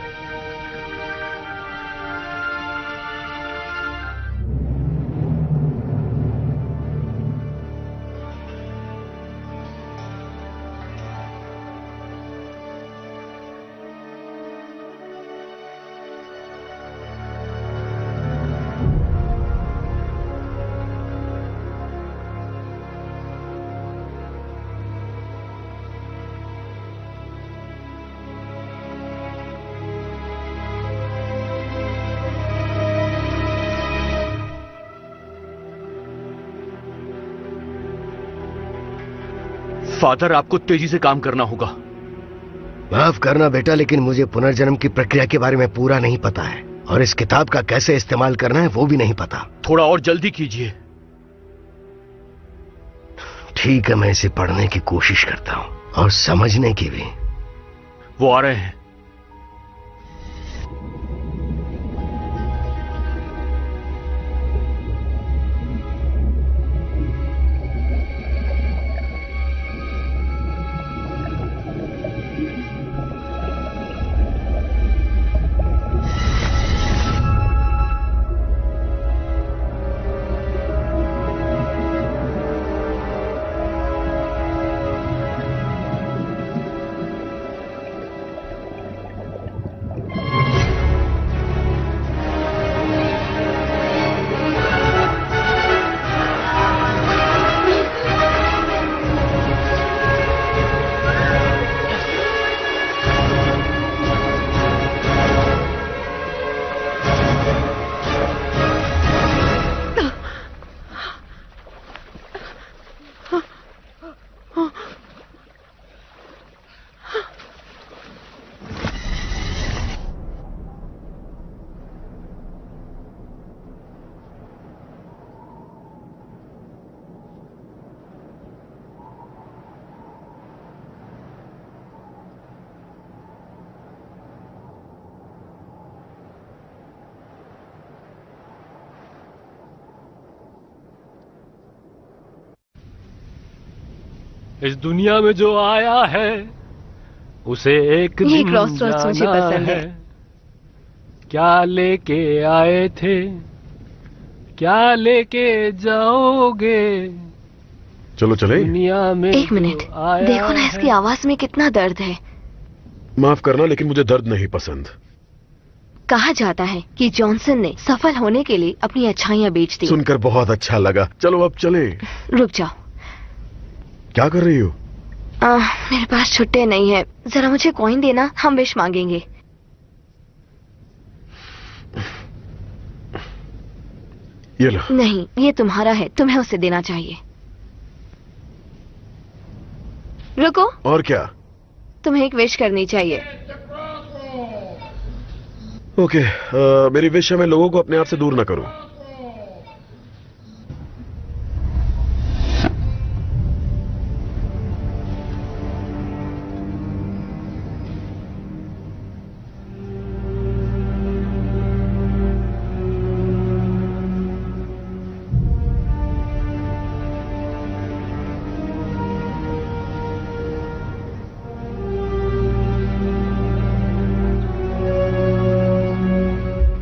S2: फादर, आपको तेजी से काम करना होगा।
S7: माफ करना बेटा, लेकिन मुझे पुनर्जन्म की प्रक्रिया के बारे में पूरा नहीं पता है, और इस किताब का कैसे इस्तेमाल करना है वो भी नहीं पता।
S2: थोड़ा और जल्दी कीजिए।
S7: ठीक है, मैं इसे पढ़ने की कोशिश करता हूं, और समझने की भी।
S2: वो आ रहे हैं।
S9: इस दुनिया में जो आया है उसे एक
S3: ये
S9: दिन
S3: क्रॉसरोड्स मुझे
S9: जाना
S3: पसंद है।
S9: क्या लेके आए थे, क्या लेके जाओगे
S8: चलो चले।
S9: दुनिया में।
S3: एक मिनट,
S9: जो आया
S3: देखो ना इसकी आवाज में कितना दर्द है।
S8: माफ करना, लेकिन मुझे दर्द नहीं पसंद।
S3: कहा जाता है कि जॉनसन ने सफल होने के लिए अपनी अच्छाइयां बेच दी।
S8: सुनकर बहुत अच्छा लगा। चलो अब चले।
S3: रुक जाओ।
S8: क्या कर रही हो?
S3: मेरे पास छुट्टे नहीं है, जरा मुझे कॉइन देना, हम विश मांगेंगे।
S8: ये लो।
S3: नहीं, ये तुम्हारा है, तुम्हें उसे देना चाहिए। रुको।
S8: और क्या?
S3: तुम्हें एक विश करनी चाहिए।
S8: ओके, मेरी विश है मैं लोगों को अपने आप से दूर ना करूं।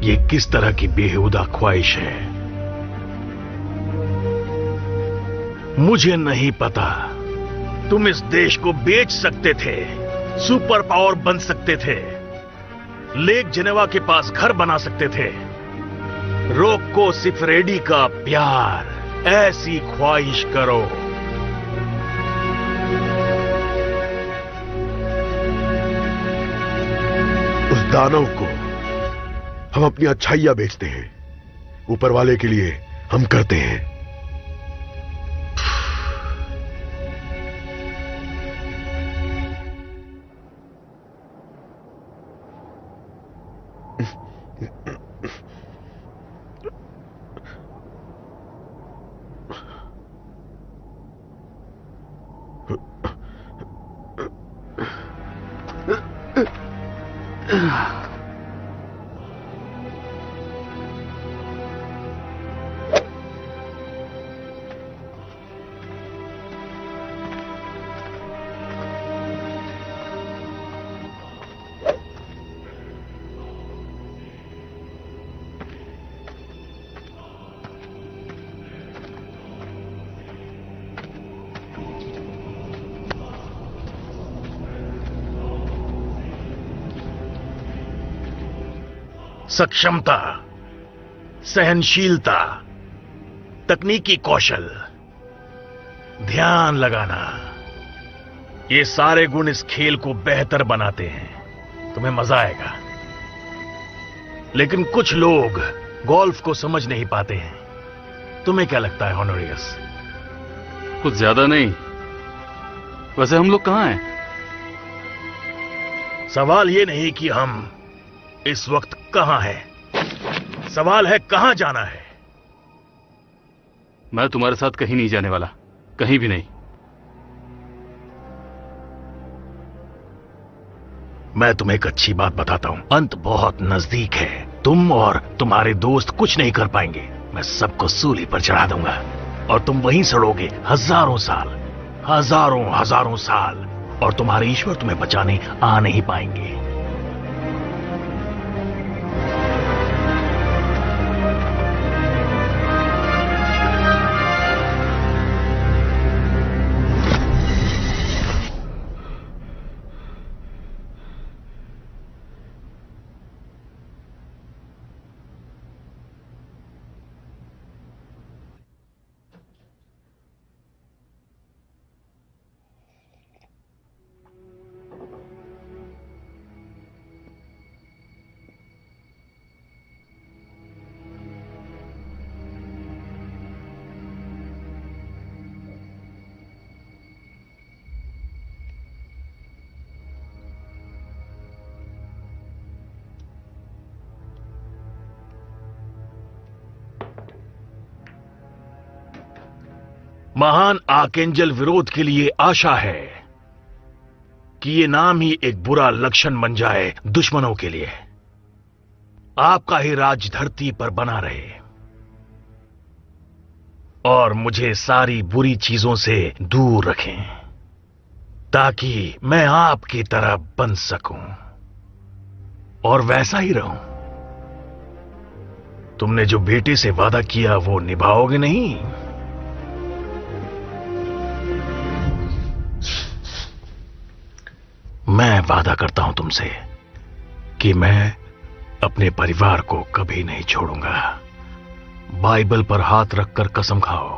S4: ये किस तरह की बेहुदा ख्वाहिश है मुझे नहीं पता। तुम इस देश को बेच सकते थे, सुपर पावर बन सकते थे, लेक जेनेवा के पास घर बना सकते थे। रोको सिफरेडी का प्यार, ऐसी ख्वाहिश करो।
S8: उस दानव को हम अपनी अच्छाइयां बेचते हैं, ऊपर वाले के लिए हम करते हैं।
S4: सक्षमता, सहनशीलता, तकनीकी कौशल, ध्यान लगाना, ये सारे गुण इस खेल को बेहतर बनाते हैं। तुम्हें मजा आएगा। लेकिन कुछ लोग गोल्फ को समझ नहीं पाते हैं। तुम्हें क्या लगता है होनोरियस?
S5: कुछ ज्यादा नहीं, वैसे हम लोग कहाँ हैं?
S4: सवाल ये नहीं कि हम इस वक्त कहां हैं, सवाल है कहां जाना है।
S5: मैं तुम्हारे साथ कहीं नहीं जाने वाला, कहीं भी नहीं।
S4: मैं तुम्हें एक अच्छी बात बताता हूं, अंत बहुत नजदीक है। तुम और तुम्हारे दोस्त कुछ नहीं कर पाएंगे। मैं सबको सूली पर चढ़ा दूंगा और तुम वहीं सड़ोगे हजारों साल, हजारों साल, और तुम्हारे ईश्वर तुम्हें बचाने आ नहीं पाएंगे। महान आर्कएंजल विरोध के लिए आशा है कि ये नाम ही एक बुरा लक्षण बन जाए दुश्मनों के लिए। आपका ही राज धरती पर बना रहे और मुझे सारी बुरी चीजों से दूर रखें ताकि मैं आपकी तरह बन सकूं और वैसा ही रहूं। तुमने जो बेटे से वादा किया वो निभाओगे नहीं? मैं वादा करता हूं तुमसे कि मैं अपने परिवार को कभी नहीं छोड़ूंगा। बाइबल पर हाथ रखकर कसम खाओ।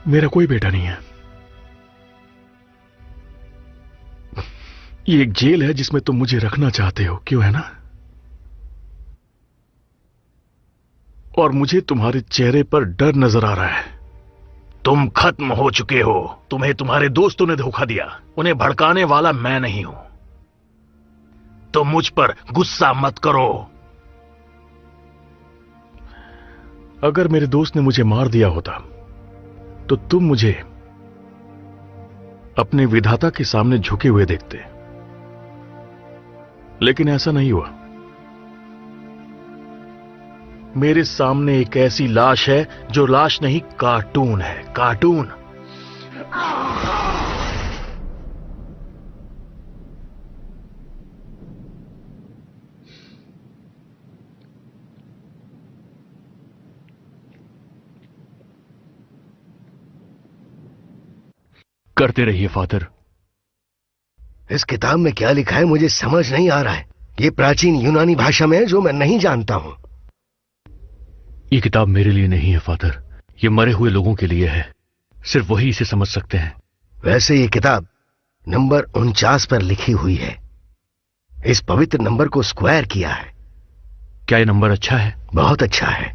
S4: मेरा कोई बेटा नहीं है। ये एक जेल है जिसमें तुम मुझे रखना चाहते हो, क्यों है ना? और मुझे तुम्हारे चेहरे पर डर नजर आ रहा है। तुम खत्म हो चुके हो। तुम्हें तुम्हारे दोस्तों ने धोखा दिया। उन्हें भड़काने वाला मैं नहीं हूं। तुम मुझ पर गुस्सा मत करो। अगर मेरे दोस्त ने मुझे मार दिया होता तो तुम मुझे अपने विधाता के सामने झुके हुए देखते, लेकिन ऐसा नहीं हुआ। मेरे सामने एक ऐसी लाश है जो लाश नहीं, कार्टून है, कार्टून।
S5: करते रहिए फादर।
S7: इस किताब में क्या लिखा है मुझे समझ नहीं आ रहा है। ये प्राचीन यूनानी भाषा में है जो मैं नहीं जानता हूं।
S5: ये किताब मेरे लिए नहीं है फादर, ये मरे हुए लोगों के लिए है। सिर्फ वही इसे समझ सकते हैं।
S7: वैसे ये किताब नंबर 49 पर लिखी हुई है। इस पवित्र नंबर को स्क्वायर किया है।
S5: क्या ये नंबर अच्छा है?
S7: बहुत अच्छा है।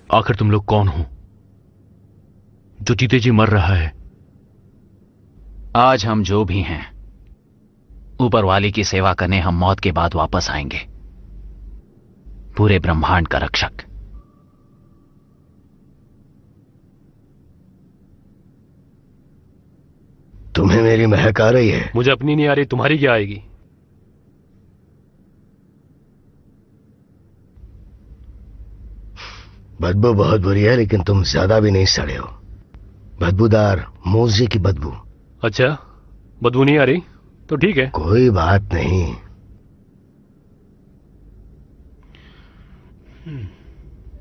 S2: आखिर तुम लोग कौन हो जो जीते जी मर रहा है?
S6: आज हम जो भी हैं, ऊपर वाले की सेवा करने हम मौत के बाद वापस आएंगे, पूरे ब्रह्मांड का रक्षक।
S7: तुम्हें मेरी महक आ रही है?
S9: मुझे अपनी नहीं आ रही, तुम्हारी क्या आएगी?
S7: बदबू बहुत बुरी है, लेकिन तुम ज्यादा भी नहीं सड़े हो। बदबूदार मोजे की बदबू।
S9: अच्छा, बदबू नहीं आ रही तो ठीक है।
S7: कोई बात नहीं।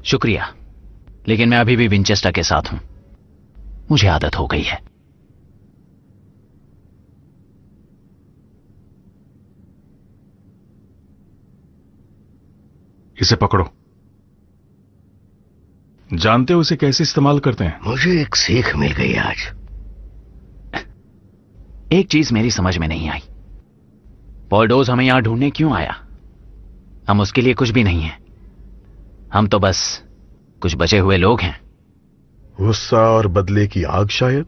S6: शुक्रिया, लेकिन मैं अभी भी विंचेस्टर के साथ हूं, मुझे आदत हो गई है।
S4: इसे पकड़ो। जानते हो इसे कैसे इस्तेमाल करते हैं?
S7: मुझे एक सीख मिल गई आज।
S6: एक चीज मेरी समझ में नहीं आई, पॉल्डोज हमें यहां ढूंढने क्यों आया? हम उसके लिए कुछ भी नहीं हैं, हम तो बस कुछ बचे हुए लोग हैं।
S8: गुस्सा और बदले की आग शायद।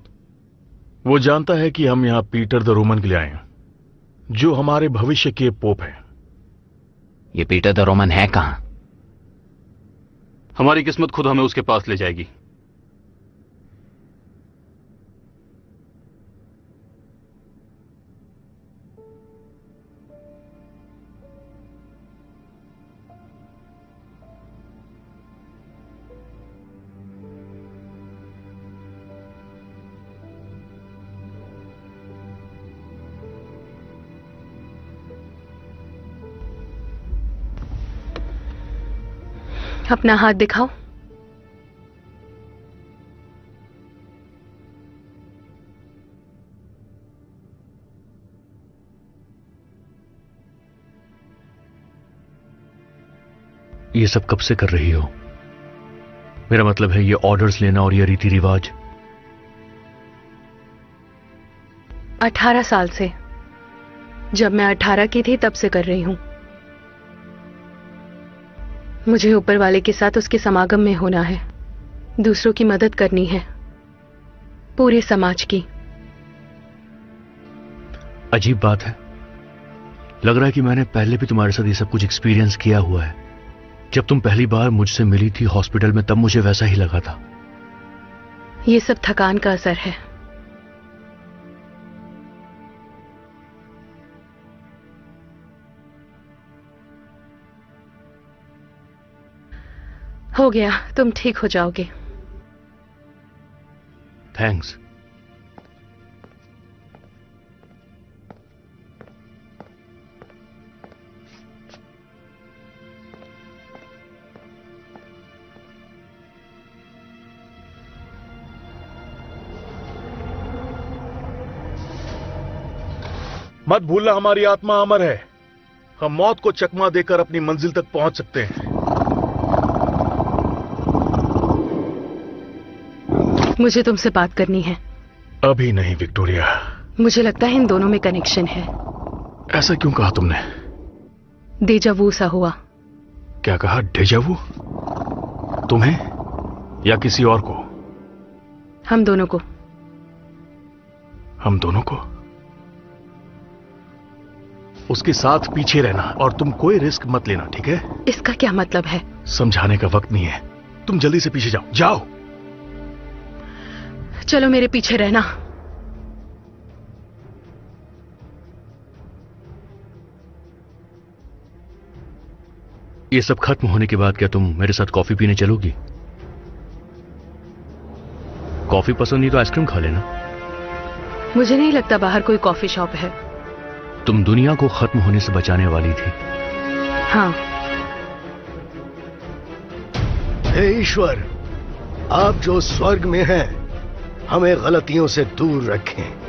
S4: वो जानता है कि हम यहां पीटर द रोमन के लिए आए हैं, जो हमारे भविष्य के पोप हैं।
S6: ये पीटर द रोमन है कहां?
S5: हमारी किस्मत खुद हमें उसके पास ले जाएगी।
S1: अपना हाथ दिखाओ।
S2: ये सब कब से कर रही हो? मेरा मतलब है ये ऑर्डर्स लेना और ये रीति रिवाज।
S1: 18 साल से। जब मैं 18 की थी तब से कर रही हूं। मुझे ऊपर वाले के साथ उसके समागम में होना है, दूसरों की मदद करनी है, पूरे समाज की।
S2: अजीब बात है, लग रहा है कि मैंने पहले भी तुम्हारे साथ ये सब कुछ एक्सपीरियंस किया हुआ है। जब तुम पहली बार मुझसे मिली थी हॉस्पिटल में, तब मुझे वैसा ही लगा था।
S1: ये सब थकान का असर है। हो गया, तुम ठीक हो जाओगे।
S2: थैंक्स।
S4: मत भूलना, हमारी आत्मा अमर है। हम मौत को चकमा देकर अपनी मंजिल तक पहुंच सकते हैं।
S1: मुझे तुमसे बात करनी है।
S4: अभी नहीं विक्टोरिया।
S1: मुझे लगता है इन दोनों में कनेक्शन है।
S4: ऐसा क्यों कहा तुमने?
S1: डेजावू सा हुआ।
S4: क्या कहा? डेजावू? तुम्हें या किसी और को?
S1: हम दोनों को।
S4: हम दोनों को? उसके साथ पीछे रहना और तुम कोई रिस्क मत लेना, ठीक है?
S1: इसका क्या मतलब है?
S4: समझाने का वक्त नहीं है, तुम जल्दी से पीछे जाओ। जाओ।
S1: चलो मेरे पीछे रहना।
S5: ये सब खत्म होने के बाद क्या तुम मेरे साथ कॉफी पीने चलोगी? कॉफी पसंद नहीं तो आइसक्रीम खा लेना।
S1: मुझे नहीं लगता बाहर कोई कॉफी शॉप है।
S5: तुम दुनिया को खत्म होने से बचाने वाली थी।
S1: हाँ।
S7: हे ईश्वर, आप जो स्वर्ग में हैं, हमें गलतियों से दूर रखें।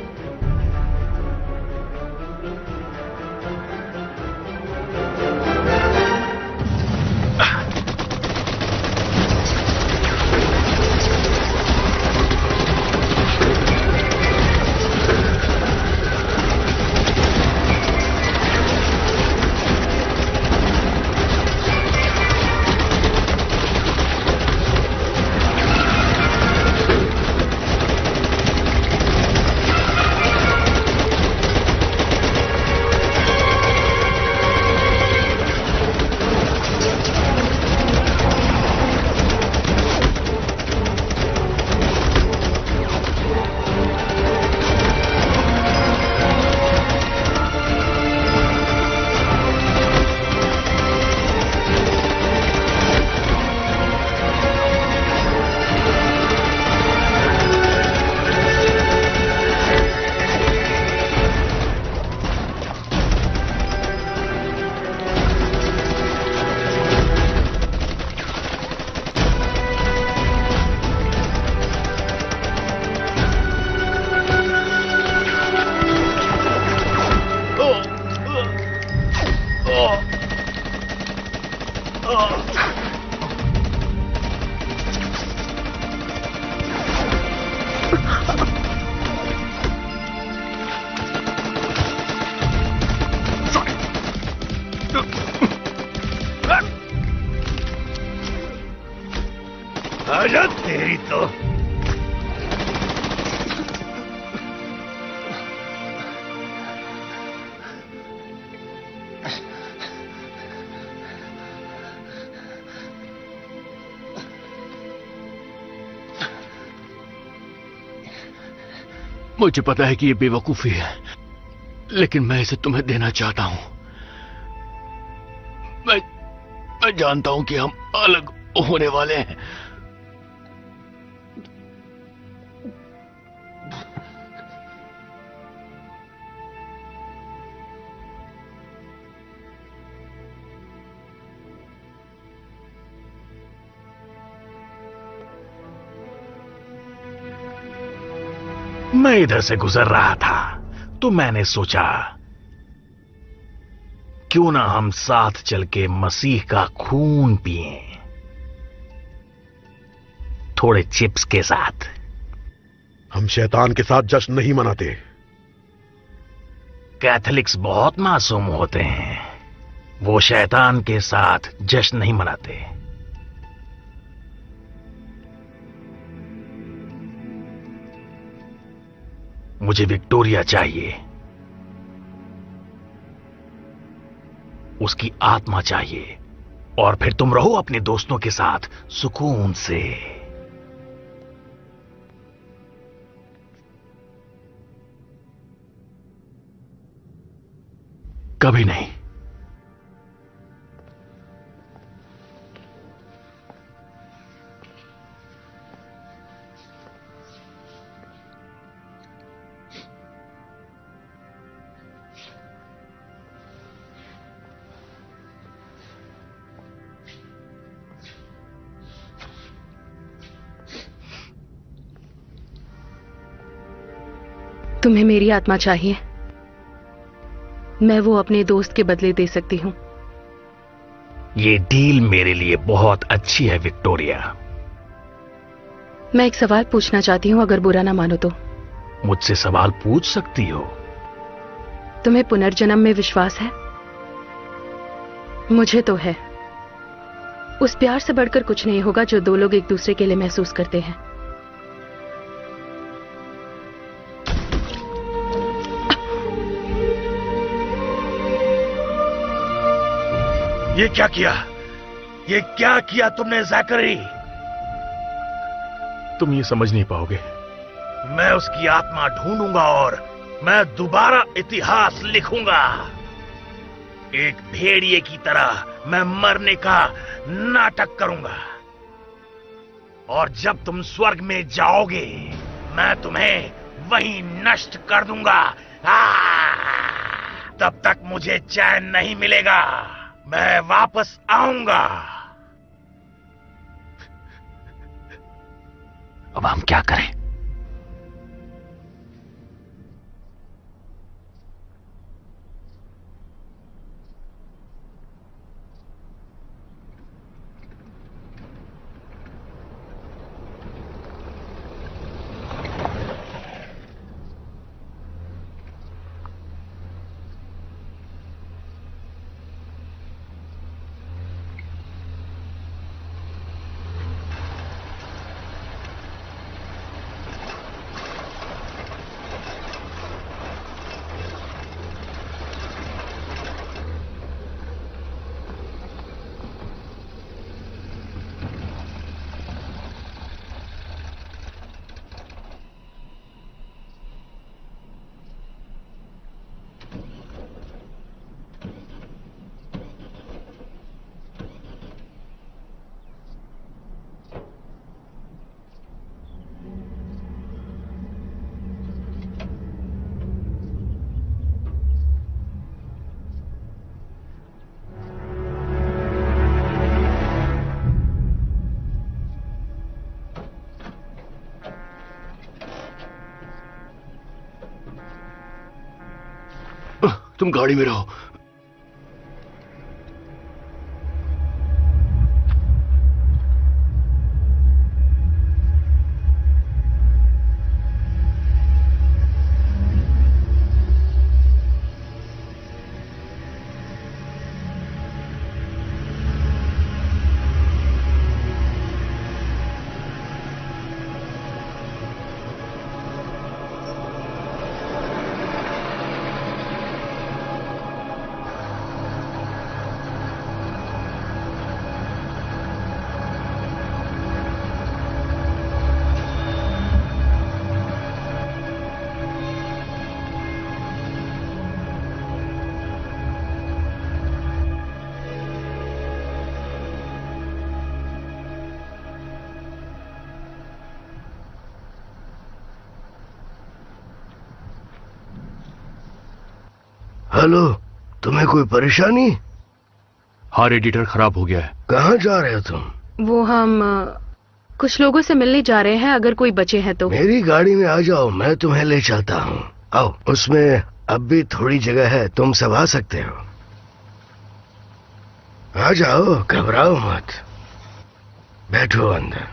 S12: आजा तेरी तो।
S5: मुझे पता है कि ये बेवकूफी है, लेकिन मैं इसे तुम्हें देना चाहता हूं। मैं जानता हूं कि हम अलग होने वाले हैं।
S4: मैं इधर से गुजर रहा था तो मैंने सोचा क्यों ना हम साथ चल के मसीह का खून पिएं, थोड़े चिप्स के साथ।
S8: हम शैतान के साथ जश्न नहीं मनाते।
S4: कैथोलिक्स बहुत मासूम होते हैं, वो शैतान के साथ जश्न नहीं मनाते। मुझे विक्टोरिया चाहिए, उसकी आत्मा चाहिए, और फिर तुम रहो अपने दोस्तों के साथ सुकून से। कभी नहीं।
S1: तुम्हें मेरी आत्मा चाहिए, मैं वो अपने दोस्त के बदले दे सकती हूं।
S4: ये डील मेरे लिए बहुत अच्छी है विक्टोरिया।
S1: मैं एक सवाल पूछना चाहती हूं, अगर बुरा ना मानो तो।
S4: मुझसे सवाल पूछ सकती हो।
S1: तुम्हें पुनर्जन्म में विश्वास है? मुझे तो है। उस प्यार से बढ़कर कुछ नहीं होगा जो दो लोग एक दूसरे के लिए महसूस करते हैं।
S4: ये क्या किया? ये क्या किया तुमने ज़ैकरी? तुम ये समझ नहीं पाओगे। मैं उसकी आत्मा ढूंढूंगा और मैं दोबारा इतिहास लिखूंगा। एक भेड़िए की तरह मैं मरने का नाटक करूंगा और जब तुम स्वर्ग में जाओगे मैं तुम्हें वहीं नष्ट कर दूंगा। तब तक मुझे चैन नहीं मिलेगा। मैं वापस आऊंगा।
S6: अब हम क्या करें?
S4: तुम गाड़ी में रहो।
S7: हेलो, तुम्हें कोई परेशानी?
S5: हाँ, रेडिएटर खराब हो गया है।
S7: कहाँ जा रहे हो तुम?
S1: वो हम कुछ लोगों से मिलने जा रहे हैं, अगर कोई बचे हैं तो।
S7: मेरी गाड़ी में आ जाओ, मैं तुम्हें ले चलता हूँ। आओ, उसमें अब भी थोड़ी जगह है, तुम सब आ सकते हो। आ जाओ, घबराओ मत, बैठो अंदर।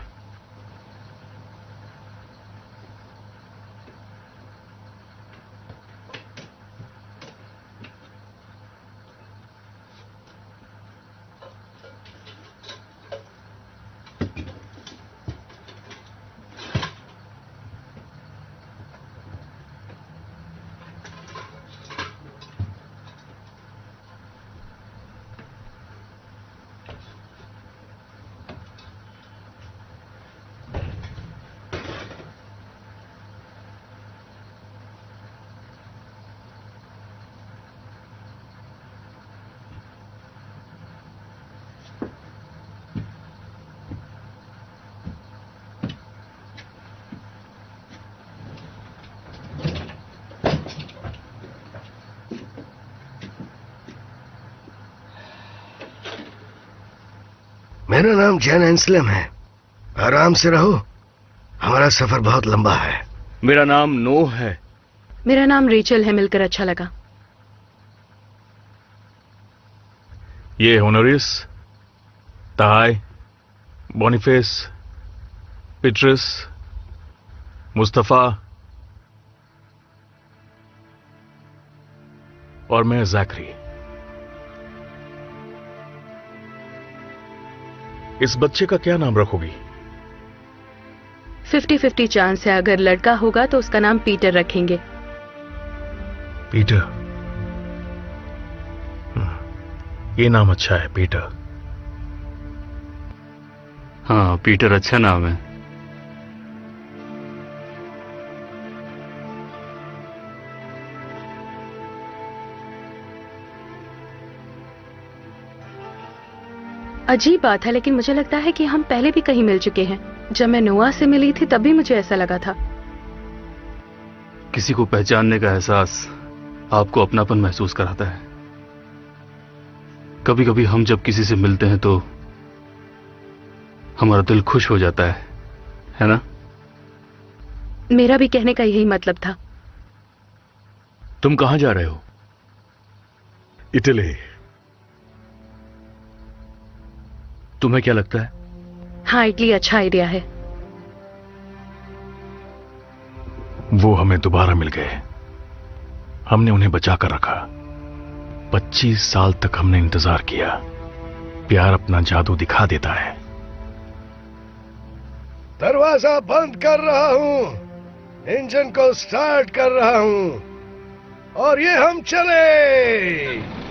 S7: मेरा नाम जैन एंसलम है। आराम से रहो, हमारा सफर बहुत लंबा है।
S2: मेरा नाम नोह है।
S1: मेरा नाम रेचल है, मिलकर अच्छा लगा।
S4: ये होनोरिस, ताई, बोनिफेस, पिट्रस, मुस्तफा और मैं ज़ैकरी। इस बच्चे का क्या नाम रखोगी?
S1: 50-50 चांस है, अगर लड़का होगा तो उसका नाम पीटर रखेंगे।
S4: पीटर। ये नाम अच्छा है, पीटर।
S5: हाँ, पीटर अच्छा नाम है।
S1: अजीब बात है, लेकिन मुझे लगता है कि हम पहले भी कहीं मिल चुके हैं। जब मैं नोआ से मिली थी तब भी मुझे ऐसा लगा था।
S5: किसी को पहचानने का एहसास आपको अपनापन महसूस कराता है। कभी कभी हम जब किसी से मिलते हैं तो हमारा दिल खुश हो जाता है ना?
S1: मेरा भी कहने का यही मतलब था।
S2: तुम कहां जा रहे हो?
S8: इटली।
S2: तुम्हें क्या लगता है?
S1: हाँ, इटली अच्छा आइडिया है।
S4: वो हमें दोबारा मिल गए। हमने उन्हें बचा कर रखा। 25 साल तक हमने इंतजार किया। प्यार अपना जादू दिखा देता है।
S7: दरवाजा बंद कर रहा हूं, इंजन को स्टार्ट कर रहा हूं और ये हम चले।